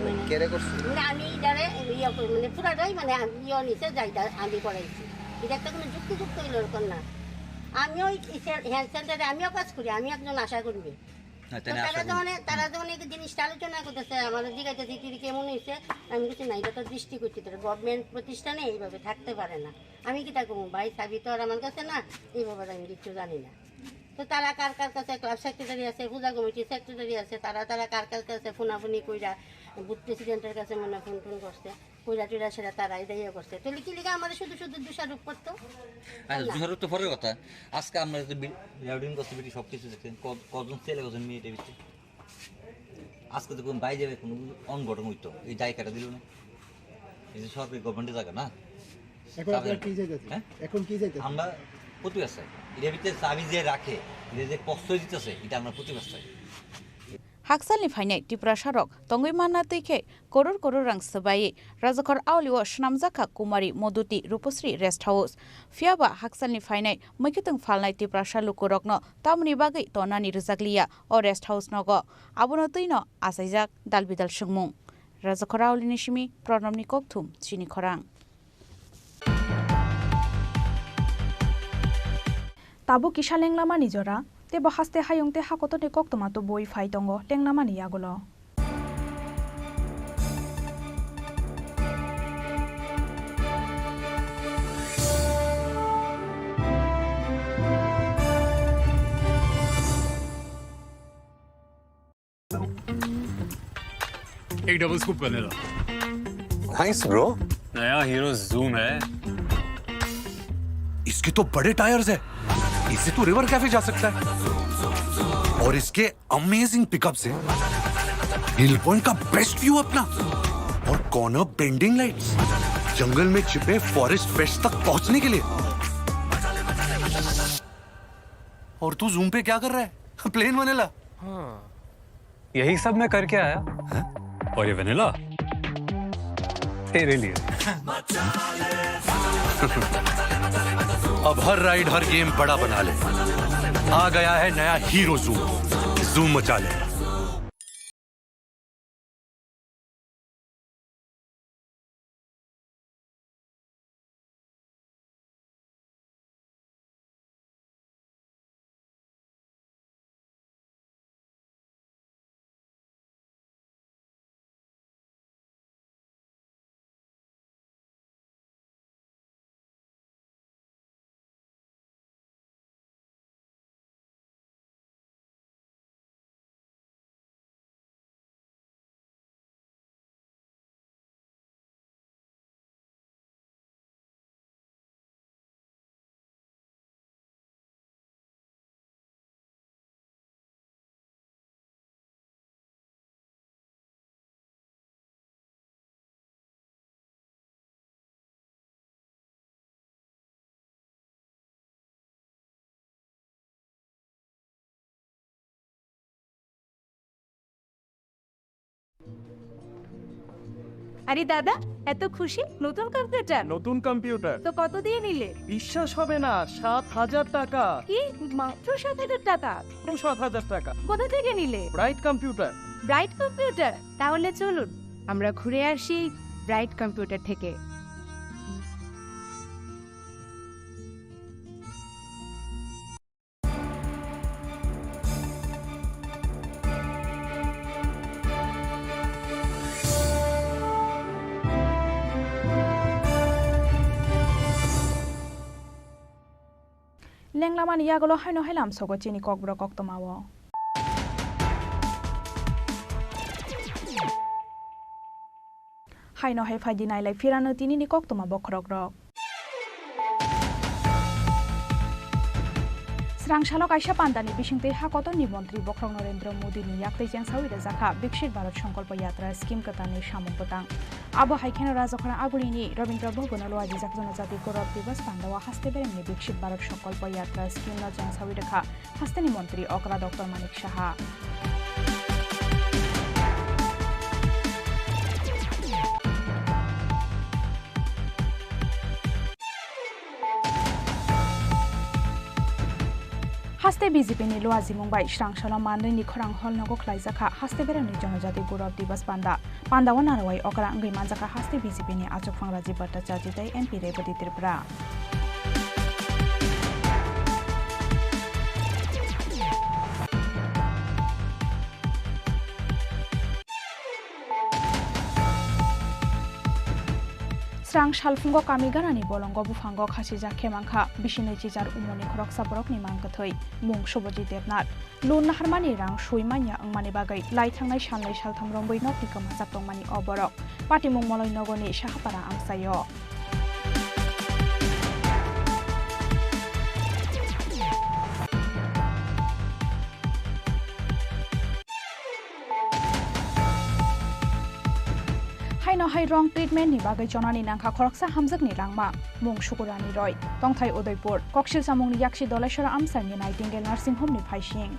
মানে আমি এটারে ইয়ে করি, মানে পুরাটাই মানে ইয়ে নিচে যাইটা আমি করাইছি, এটা একটা কোনো যুক্তিযুক্ত হইল এরকম না। আমিও হেলথ সেন্টারে আমিও কাজ করি, আমি একজন আশা করবি। তারা যখন এই জিনিসটা আলোচনা করতেছে, আমাদের জিজ্ঞাসা দিদি কেমন হয়েছে, আমি কিছু না, এটা তো দৃষ্টি করছি, তোর গভর্নমেন্ট প্রতিষ্ঠানে এইভাবে থাকতে পারে না। আমি কি তা করবো ভাই, চাবি তো আর আমার কাছে না, এইভাবে আমি কিছু জানি না। তো তারা কার কার কাছে ক্লাব সেক্রেটারি আছে, পূজা কমিটির সেক্রেটারি আছে, তারা কার কার কাছে ফোনাফুনি কইরা বুথ প্রেসিডেন্টের কাছে মনে ফোন টোন করছে, কইরা টুইরা সেটা তারা ইয়ে করছে। তাহলে কি লিখে আমার শুধু শুধু দোষারোপ করতো? দোষারোপ তো পরের কথা। আজকে আমরা করতে বেটি সব কিছু দেখছেন, কজন ছেলে কজন মেয়ে এটা, আজকে তো কোন বাইরে যাবে কোনো অনঘটন হইতো, এই জায়গাটা দিল না, এই যে সরকারি গভর্নমেন্টের জায়গা না, এখন কি চাইতেছে? আমরা প্রতিবাদ চাই, এর ভিতরে চাবি যে রাখে, যে প্রশ্রয় দিতেছে, এটা আমরা প্রতিবাদ চাই। হাকসালনি ফাইনাই ত্রিপুরা সড়ক তঙ্গই মান্না তৈখে করোর করোর রাং সবাই রাজখর আউলিও স্নামজাখা কুমারী মধুতি রূপশ্রী রেস্ট হাউস ফিয়াবা হাকসালনি ফাইনাই मैखितों फालनाय ত্রিপুরা সালুকু রকন তামনি বাগै তনানি রুজাকলিয়া ও রেস্ট হাউস নগ আবনো তৈন আসাইজাক দালবিদাল সুংমুং রাজখর আউলিনি সিমি প্রণবনি ককথুম চিনি খরাং তাবু কিসা লেংলামা নিজরা তেব হাস্তে হায়ংতে হাকতনে কক্তমাতো বই ফাইতঙ্গ লেংলামানি ইয়াগুলো एक डबल स्कूप करने दो। Nice bro. नया हीरो जूम है। इसके तो बड़े टायर्स है, इससे तो रिवर कैफे जा सकता है। और इसके अमेजिंग पिकअप से हिल पॉइंट का बेस्ट व्यू अपना, और कॉर्नर बेंडिंग लाइट्स, जंगल में छिपे फॉरेस्ट फेस्ट तक पहुंचने के लिए। और तू जूम पे क्या कर रहा है? Plane vanilla. हाँ, यही सब मैं करके आया। है? और ये वनीला तेरे लिए। अब हर राइड हर गेम बड़ा बना ले। आ गया है नया हीरो जूम, जूम मचा ले। আরে দাদা, এত খুশি? নতুন কম্পিউটার? নতুন কম্পিউটার তো কত দিয়ে নিলে? বিশ্বাস হবে না, 7,000 টাকা। কি, মাত্র 7,000 টাকা? 7,000 টাকা। কোথা থেকে নিলে? Bright computer. Bright computer? তাহলে চলুন আমরা ঘুরে আসি ব্রাইট কম্পিউটার থেকে। লেংলামানি ইয়াগলো হাইনো হাইলাম সগো চিনি ককব্রক কক্তমাও হাইনো হাই ফাইদি নাইলাই ফিরানো তিনিনি কক্তমা বখরক রক স্রাংশালক আইসা পান্দানি বিশিংতে হাকতনি মন্ত্রী বখরক নরেন্দ্র মোদীনি ইয়াক্তै চেংসাউইরে জাখা বিকশিত ভারত সংকল্প यात्रा स्कीम कतानि सामुक बतां आबो हाइखेनो राजखरा आगुलिनि रवीन्द्र भवन लवाजि जाक जनजाति गौरव दिवस पांडावा हास्ते बेरेमनि विकसित भारत संकल्प यात्रा स्कीम न চেংসাউইरेखा हास्तेनि मन्त्री अकरा डॉक्टर मानिक साहा हास्ते बीजेपी नि लुआजी मुंबाई श्रांशाला मानरिनि खरां हल नगो खलाइजाखा हास्ते बेरेमनि जनजाति गौरव दिवस पांडावा नारवाई अकरा अंगै मानजाखा हास्ते बीजेपी नि आचकफां राजीव भट्टाचार्य तै एमपी रेवती त्रिपुरा स्रां सालफुंगो कामिगारानि बलंगो बुफांगो खासिजा खेमांखा बिसिनै चिजार उमनि खरक साबरकनि मांगथै मुं सबजि देबनाथ लुन नाहारमानि रां सुइमानिया अंमानि बागै लाइथांनाय सालनै सालथाम रंबै नकनि कमाजाक दंमानि अबरक पाटिमुं मलय नगरनि साहापारा आमसायो हाइनो हाइ रंग ट्रिटमेंट नि बागै जनानि नांखा खरकसा हामजकनि रांमा मुं सुकुरानि रय तंथाइ उदयपुर कक्सिल सामुंनि याक्षी दलेश्वर आमसारनि नाइटिंगेल नार्सिं होमनि फाइसिं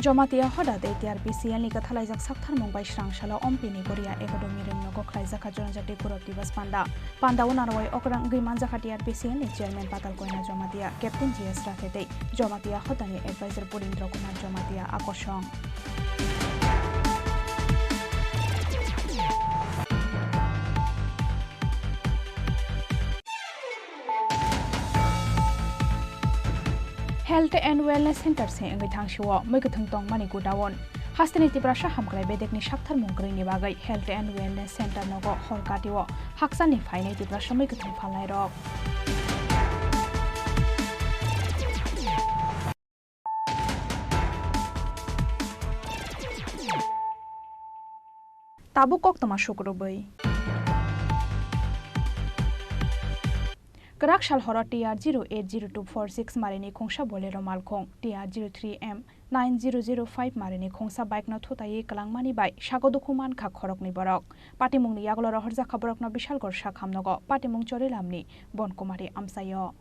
जमातिया हदादे टीआरपीसीएल नि कथालाइजाक साक्थार मुंबाई श्रांशाला अम्पिनि बरिया एकाडेमी रंग खलाइजाखा जनजाति गौरव दिवस पांडाव नारवाई अकरां गैमानजाखा टीआरपीसीएल नि chairman Patal Kanya Jamatia captain GS राथेते जमातिया हदानि advisor Purindra Kumar Jamatia Akarshan health and wellness centre से अंगै थांशिवो मैगथं तंग मानि गुदावन हास्तेनि तिब्राशा हामग्राय बेदेकनि साक्थार मुंग्रैनि बागै हेल्थ एंड वेलनेस सेंटर नगो हरकाटिवो हाक्सानि फाइनाय तिब्राशा मैगथं फालनाय रक ताबु कक्तमा शुक्रबै Kerak Shalhora TR080246 Marini Kongsha Bolero Malkong TR03M 9005 Marini Kongsa Bike na Thutayi Kalangmani Bai Shagodukuman Kha Khorokni Borok Patimungni Yaglo Rohorja Khaborok na Bishal Gor Shakhamnogo Patimung Chorilamni Bon Kumari Amsayo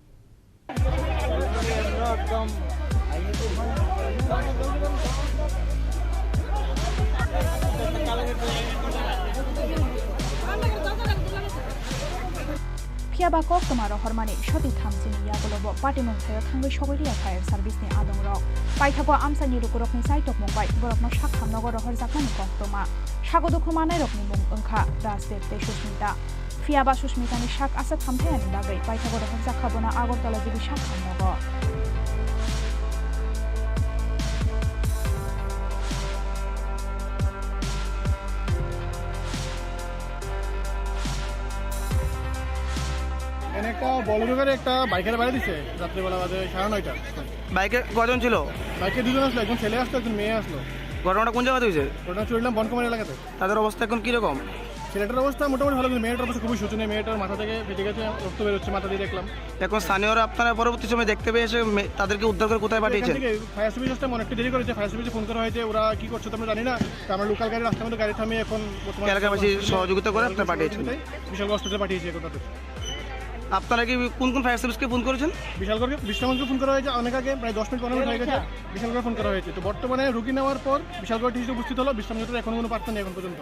Piaba kok tomaro hormani shoti thamsini yagolobo patimung thayo thangai sogoria fire service ni adong rok paithago amsani rukurok ni saitok mumbai borok no shakham nogor rohor jakmani koktoma sagodu khumanai rokni mung ongkha dasdet te susmita Piaba susmita ni shak asa thamthayani bagai paithago rohor jakhabona agortala jibi shakham nogor একটা বলরুমের একটা বাইকের বাড়ি দিছে রাত্রিবেলা বাজে 9:30টা বাইকে কজন ছিল? বাইকে দুজন আসলো, একজন ছেলে আসলো, একজন মেয়ে আসলো। ঘটনাটা কোন জায়গাতে হয়েছে? ঘটনা চুরিলাম বনকুমারী এলাকাতে। তাদের অবস্থা এখন কিরকম? ছেলেটার অবস্থা মোটামুটি ভালো, কিন্তু মেয়েটার অবস্থা খুবই শোচনীয়। মেয়েটার মাথা থেকে ফেটে গেছে, রক্ত বেরোচ্ছে মাথা দিয়ে দেখলাম। এখন স্থানীয়রা আপনারা পরবর্তী সময় দেখতে পেয়ে এসে তাদেরকে উদ্ধার করে কোথায় পাঠিয়েছেন? ফায়ার সার্ভিস আসতে অনেকটা দেরি করেছে, ফায়ার সার্ভিসে ফোন করা হয়েছে, ওরা কি করছে তো আমরা জানি না। তো আমরা লোকাল গাড়ি রাস্তার মধ্যে গাড়ি থামিয়ে এখন এলাকাবাসী সহযোগিতা করে আপনারা পাঠিয়েছেন? বিশাল হসপিটালে পাঠিয়েছে এখন তাদের। আপনারা কি কোন কোন ফায়ার সার্ভিসকে ফোন করেছেন? বিশালগড়কে ফোন করা হয়েছে অনেক আগে, প্রায় 10 মিনিট 15 মিনিট হয়ে গেছে। বিশালগড়ে ফোন করা হয়েছে। তো বর্তমানে রুগী নেওয়ার পর বিশালগড় টিসিতে উপস্থিত হলো। বিশ্রামগড়ের এখন কোনো বার্তা নেই এখন পর্যন্ত।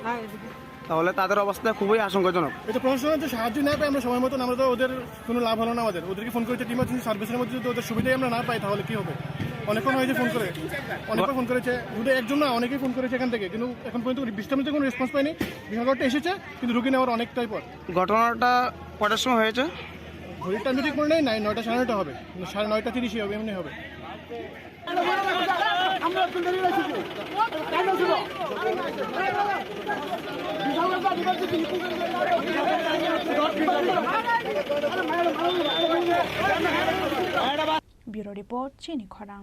তাহলে তাদের অবস্থা খুবই আশঙ্কাজনক। এটা প্রশাসনের যে সাহায্য না পাই আমরা সময় মতন, আমরা তো ওদের কোনো লাভ হলো না আমাদের। ওদেরকে ফোন করেছে ইমার্জেন্সি সার্ভিসের মধ্যে, যদি ওদের সুবিধাই আমরা না পাই তাহলে কি হবে? অনেকক্ষণ হয়েছে ফোন করে, অনেকবার ফোন করেছে, শুধু একজন না অনেকেই ফোন করেছে এখান থেকে, কিন্তু এখন পর্যন্ত বিশ্রামিতে কোনো রেসপন্স পাইনি। বিশালগড়টা এসেছে কিন্তু রুগী নেওয়ার অনেকটাই পর। ঘটনাটা কটার সময় হয়েছে? ঘড়ির টাইম ঠিক মনে নেই, 9টা সাড়ে 9টা হবে, 9:30 হবে, এমনি হবে। ব্যুরো রিপোর্ট চিনি খরাং।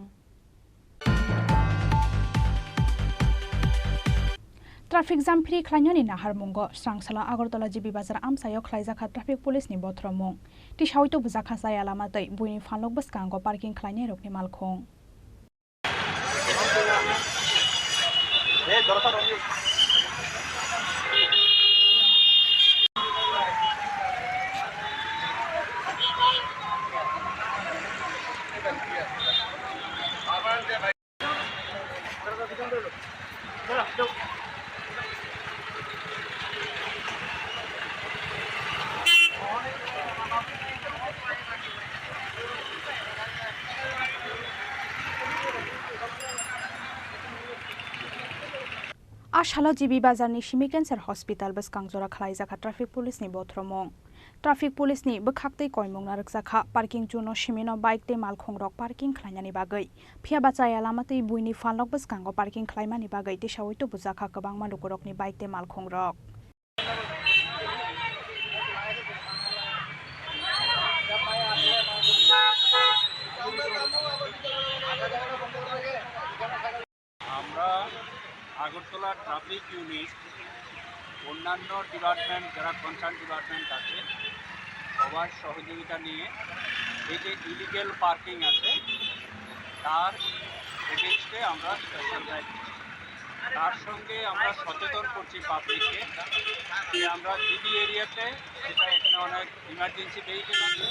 ट्राफिक जाम फ्री खालायनायनि नाहारमुंग स्रांसाला आगरतला जिबि बाजार आमसायाव खालायजाखा ट्राफिक पुलिसनि बथ्रमुं टिसावैतो बुजाखा जाया लामातै बुइनि फानलक बसकांग पार्किं खालायनाय रकनि मालखं आशाला जिबि बाजारनि सिमी केन्सार हस्पिटाल बसकांजरा खालायजाखा ट्राफिक पुलिसनि बथ्रमुं ट्राफिक पुलिसनि बखाक्तै कयमुं नारकजाखा पार्किं जुनो सिमिनो बाइक ते मालखंरक पार्किं खालायनायनि बागै फिया बाचाया लामातै बुइनि फानलक बसकांग पार्किं खालायमानि बागै तेसावैतो बुजाखा गोबां मालुकरकनि बाइक ते मालखंरक আমরা আগরতলা ট্রাফিক ইউনিট অন্যান্য ডিপার্টমেন্ট যারা কনসার্ন ডিপার্টমেন্ট আছে সবার সহযোগিতা নিয়ে এই যে ইলিগেল পার্কিং আছে তার এগেনস্টে আমরা স্পেশাল ড্রাইভ তার সঙ্গে আমরা সচেতন করছি পাবলিককে যে আমরা জিবি এরিয়াতে যেটা এখানে অনেক ইমার্জেন্সি ভেহিকেল আছে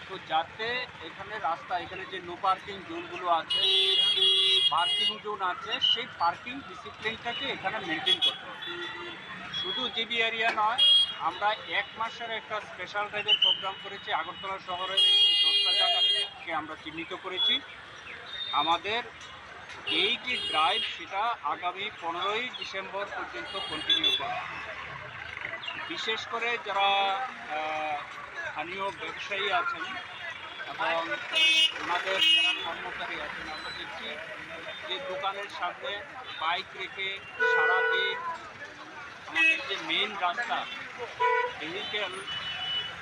তো যাতে এখানে রাস্তা এখানে যে নো পার্কিং জোনগুলো আছে পার্কিং জোন আছে সেই পার্কিং ডিসিপ্লিনটাকে এখানে মেনটেন করতে হবে শুধু জিবি এরিয়া নয় আমরা এক মাসের একটা স্পেশাল ড্রাইভের প্রোগ্রাম করেছি আগরতলা শহরের 10টা জায়গাকে আমরা চিহ্নিত করেছি আমাদের এই যে ড্রাইভ সেটা আগামী 15ই ডিসেম্বর পর্যন্ত কন্টিনিউ করবে বিশেষ করে যারা স্থানীয় ব্যবসায়ী আছেন এবং ওনাদের যারা কর্মচারী আছেন আমরা দেখছি যে দোকানের সামনে বাইক রেখে সারাদিন আমাদের যে মেইন রাস্তা ভেহিকেল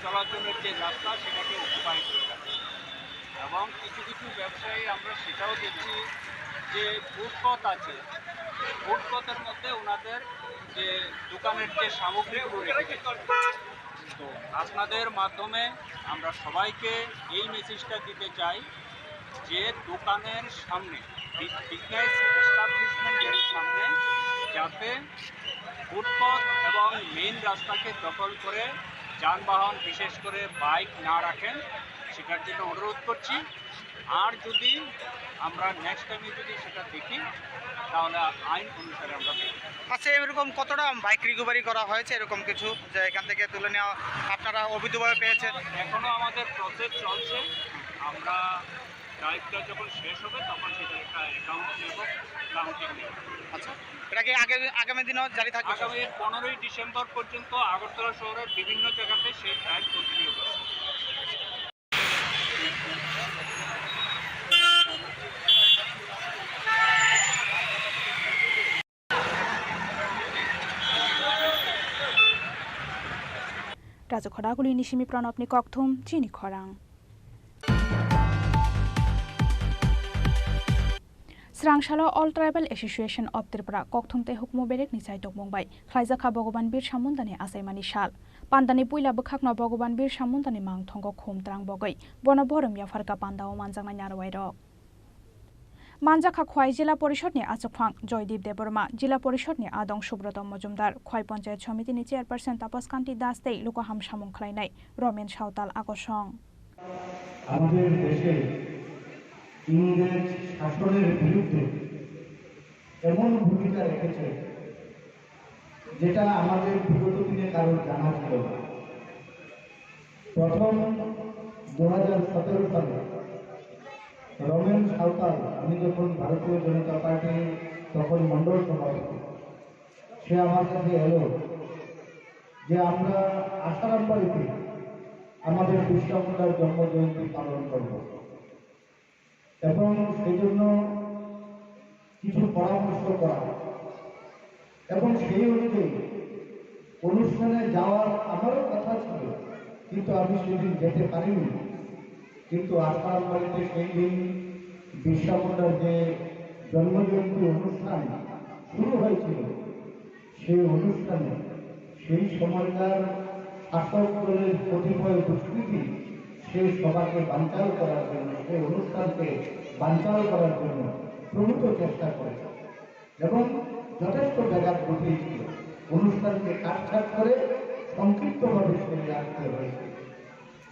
চলাচলের যে রাস্তা সেটাকে অকুপাই করে রাখে এবং কিছু কিছু ব্যবসায়ী আমরা সেটাও দেখছি যে ফুটপথ আছে ফুটপথের মধ্যে ওনাদের যে দোকানের যে সামগ্রীগুলো রেখে তো আপনাদের মাধ্যমে আমরা সবাইকে এই মেসেজটা দিতে চাই যে দোকানের সামনে বিজনেস এস্টাবলিশমেন্টের সামনে যাতে ফুটপথ এবং মেইন রাস্তাকে দখল করে যানবাহন বিশেষ করে বাইক না রাখেন সেটার জন্য অনুরোধ করছি আর যদি আমরা নেক্সট টাইমে যদি সেটা দেখি তাহলে আইন অনুসারে আমরা দেখি আচ্ছা এরকম কতটা বাইক রিকভারি করা হয়েছে এরকম কিছু যে এখান থেকে তুলে নেওয়া আপনারা অবৈধভাবে পেয়েছেন এখনও আমাদের প্রসেস চলছে আমরা ড্রাইভটা যখন শেষ হবে তখন সেটা একটা অ্যাকাউন্ট নেব কাউন্টিং নেব আচ্ছা এটা কি আগামী দিনও জারি থাকবে আগামী 15ই ডিসেম্বর পর্যন্ত আগরতলা শহরের বিভিন্ন জায়গাতে সেই ড্রাইভ কন্টিনিউ করবে राजखडागुली निसिमी प्रणबनि ककथुम चिनी खरां Srangshala All Tribal Association of Tripura Kokthumte Hukmo Berek ni Saitok Mumbai Khlaijaka Bhagavan Birsa Mundani Asaimani Shal Pandani Puila Bukhakna Bhagavan Birsa Mundani Mang Thongo Khum Trang Bogai Bona Borom Yafarka Pandao Manjangna Nyarwairo Manjaka Khwai Jila Porishod ni Achukphang Joydeep Deborma Jila Porishod ni Adong Subroto Mojumdar Khwai Panchayat Samiti ni Chairperson Tapas Kanti Das Tei Lokaham Samung Khlainai Romen Sautal Akosong আমাদের দেশে ইংরেজ শাসনের বিরুদ্ধে এমন ভূমিকা রেখেছে যেটা আমাদের বিগত দিনে কারোর জানা ছিল না। প্রথম 2017 সালে রমেন সাঁওতাল আমি যখন ভারতীয় জনতা পার্টি তখন মন্ডল সভাপতি, সে আমার কাছে এলো যে আমরা আসারাম বাড়িতে আমাদের বিরসা মুন্ডার জন্মজয়ন্তী পালন করব এবং সেজন্য কিছু পরামর্শ করা এবং সেই অনুযায়ী অনুষ্ঠানে যাওয়ার আমারও কথা ছিল, কিন্তু আমি সেদিন যেতে পারিনি। কিন্তু আসারাম বাড়িতে সেই দিন বিরসা মুন্ডার যে জন্মজয়ন্তী অনুষ্ঠান শুরু হয়েছিল, সেই অনুষ্ঠানে সেই সময়কার শাসক দলের কতিপয় দুষ্কৃতী সেই সভাকে বানচাল করার জন্য, সেই অনুষ্ঠানকে বানচাল করার জন্য প্রভূত চেষ্টা করেছে এবং যথেষ্ট ব্যাঘাত ঘটিয়েছিল। অনুষ্ঠানকে কাটছাট করে সংক্ষিপ্তভাবে সরিয়ে আনতে হয়েছে।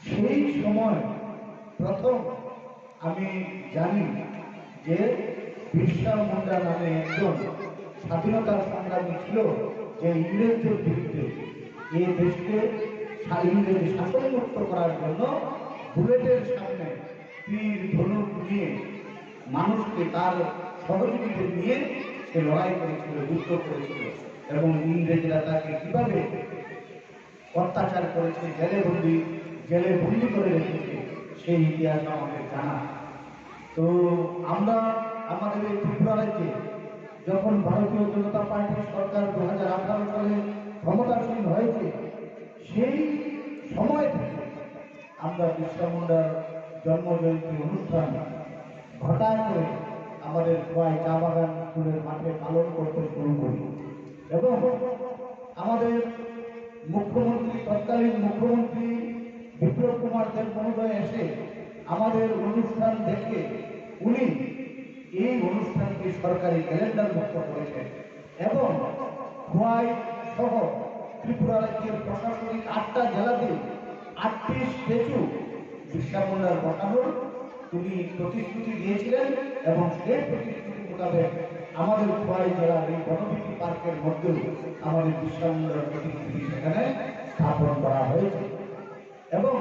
সেই সময় প্রথম আমি জানি যে বিরসা মুন্ডা নামে একজন স্বাধীনতার সংগ্রামী ছিল, যে ইংরেজদের বিরুদ্ধে এই দেশকে ইংরেজ শাসনমুক্ত করার জন্য বুলেটের সামনে তীর ধনুক নিয়ে মানুষকে তার সহযোগীদের নিয়ে সে লড়াই করেছিল, যুদ্ধ করেছিল এবং ইংরেজরা তাকে কিভাবে অত্যাচার করেছে, জেলে বন্দি করে রেখেছে, সেই ইতিহাস আমাদের জানা। তো আমরা আমাদের এই ত্রিপুরা রাজ্যে যখন ভারতীয় জনতা পার্টির সরকার 2018 সালে ক্ষমতাসীন হয়েছে, সেই সময় থেকে আমরা বিরসা মুন্ডার জন্মজয়ন্তী অনুষ্ঠান ঘটা করে আমাদের খোয়াই চা বাগান স্কুলের মাঠে পালন করতে শুরু করি এবং আমাদের মুখ্যমন্ত্রী, তৎকালীন মুখ্যমন্ত্রী বিপ্লব কুমার দেব মহোদয় এসে আমাদের অনুষ্ঠান দেখে উনি এই অনুষ্ঠানকে সরকারি ক্যালেন্ডার মুক্ত করেছেন এবং খোয়াই সহ ত্রিপুরা রাজ্যের প্রশাসনিক 8টা জেলাতে 8টি স্ট্যাচু বিরসা মুন্ডার বসানোর তিনি প্রতিশ্রুতি দিয়েছিলেন এবং সেই প্রতিশ্রুতি মোতাবেক আমাদের খোয়াই জেলার এই বনবিটি পার্কের মধ্যেও আমাদের বিরসা মুন্ডার প্রতিকৃতি সেখানে স্থাপন করা হয়েছে এবং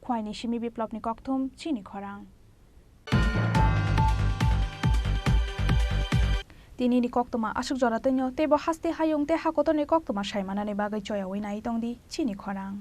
খোয়াইনি সিমি বিপ্লবনি ককথুম চিনি খরাং তিনি ni koktoma asuk jora tenyo tebo haste hayung te hakotoni koktoma saimanani bagai choya winai tongdi chini khorang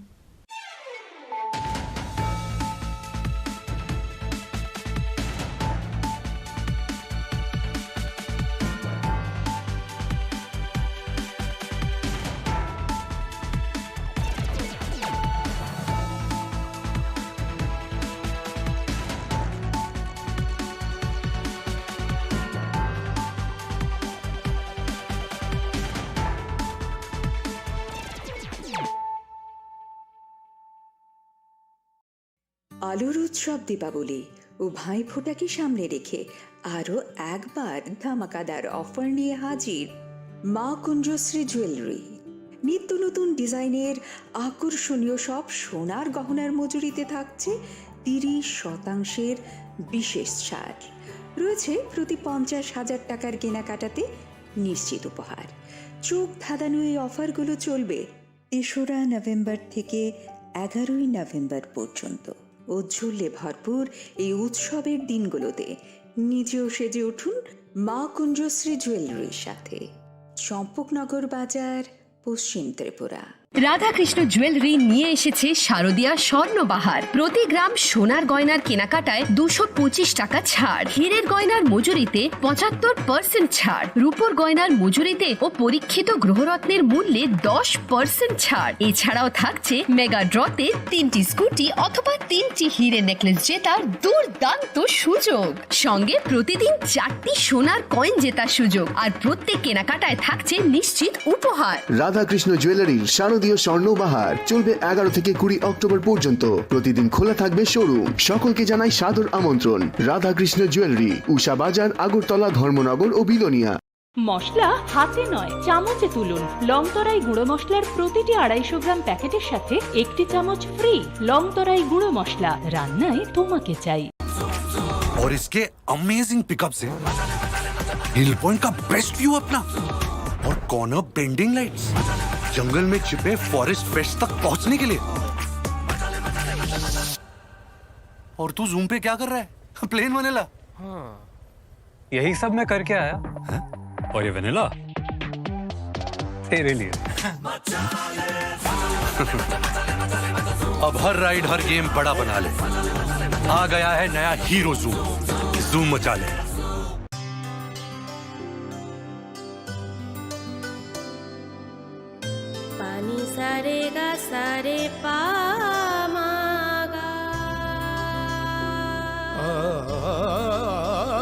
আলোর উৎসব দীপাবলি ও ভাইফোঁটাকে সামনে রেখে আরও একবার ধামাকাদার অফার নিয়ে হাজির মা কুঞ্জশ্রী জুয়েলারি। নিত্য নতুন ডিজাইনের আকর্ষণীয় সব সোনার গহনার মজুরিতে থাকছে 30% বিশেষ ছাড়। রয়েছে প্রতি 50,000 টাকার কেনাকাটাতে নিশ্চিত উপহার। চোখ ধাঁধানো এই অফারগুলো চলবে 3রা নভেম্বর থেকে 11ই নভেম্বর পর্যন্ত। উজ্জ্বলে ভরপুর এই উৎসবের দিনগুলোতে নিজেও সেজে উঠুন মা কুঞ্জশ্রী জুয়েলারির সাথে। চম্পকনগর বাজার, পশ্চিম ত্রিপুরা। রাধাকৃষ্ণ জুয়েলারি নিয়ে এসেছে শারদীয়া স্বর্ণবাহার। প্রতি গ্রাম সোনার গয়নার কেনাকাটায় 225 টাকা ছাড়, হীরের গয়নার মজুরিতে 75% ছাড়, রূপোর গয়নার মজুরিতে ও পরীক্ষিত গ্রহরত্নের মূল্যে 10% ছাড়। এছাড়াও থাকছে মেগা ড্রতে 3টি স্কুটি অথবা 3টি হীরের নেকলেস জেতার দুর্দান্ত সুযোগ, সঙ্গে প্রতিদিন 4টি সোনার কয়েন জেতার সুযোগ, আর প্রত্যেক কেনাকাটায় থাকছে নিশ্চিত উপহার। রাধাকৃষ্ণ জুয়েলারির শারদীয় স্বর্ণবাহার চলবে 11 থেকে 20 অক্টোবর পর্যন্ত। প্রতিদিন খোলা থাকবে শোরুম। সকলকে জানাই সাদর আমন্ত্রণ। রাধাকৃষ্ণ জুয়েলারি, উষা বাজার, আগরতলা, ধর্মনগর ও বিলোনিয়া। মশলা হাতে নয় চামচে তুলুন। লংতরাই গুঁড়ো মশলার প্রতিটি 250 গ্রাম প্যাকেটের সাথে 1টি চামচ ফ্রি। লংতরাই গুঁড়ো মশলা, রান্নায় তোমাকে চাই। और इसके अमेजिंग पिकअप से हिल पॉइंट का बेस्ट व्यू अपना, और कॉर्नर बेंडिंग लाइट्स, जंगल में छिपे फॉरेस्ट पेस्ट तक पहुंचने के लिए। और तू जूम पे क्या कर रहा है? Plane vanilla. हाँ, यही सब मैं करके आया। और ये वनीला तेरे लिए। अब हर राइड, हर गेम बड़ा बना ले। आ गया है नया हीरो जूम। जूम मचा ले। पानी सारे गा सारे पा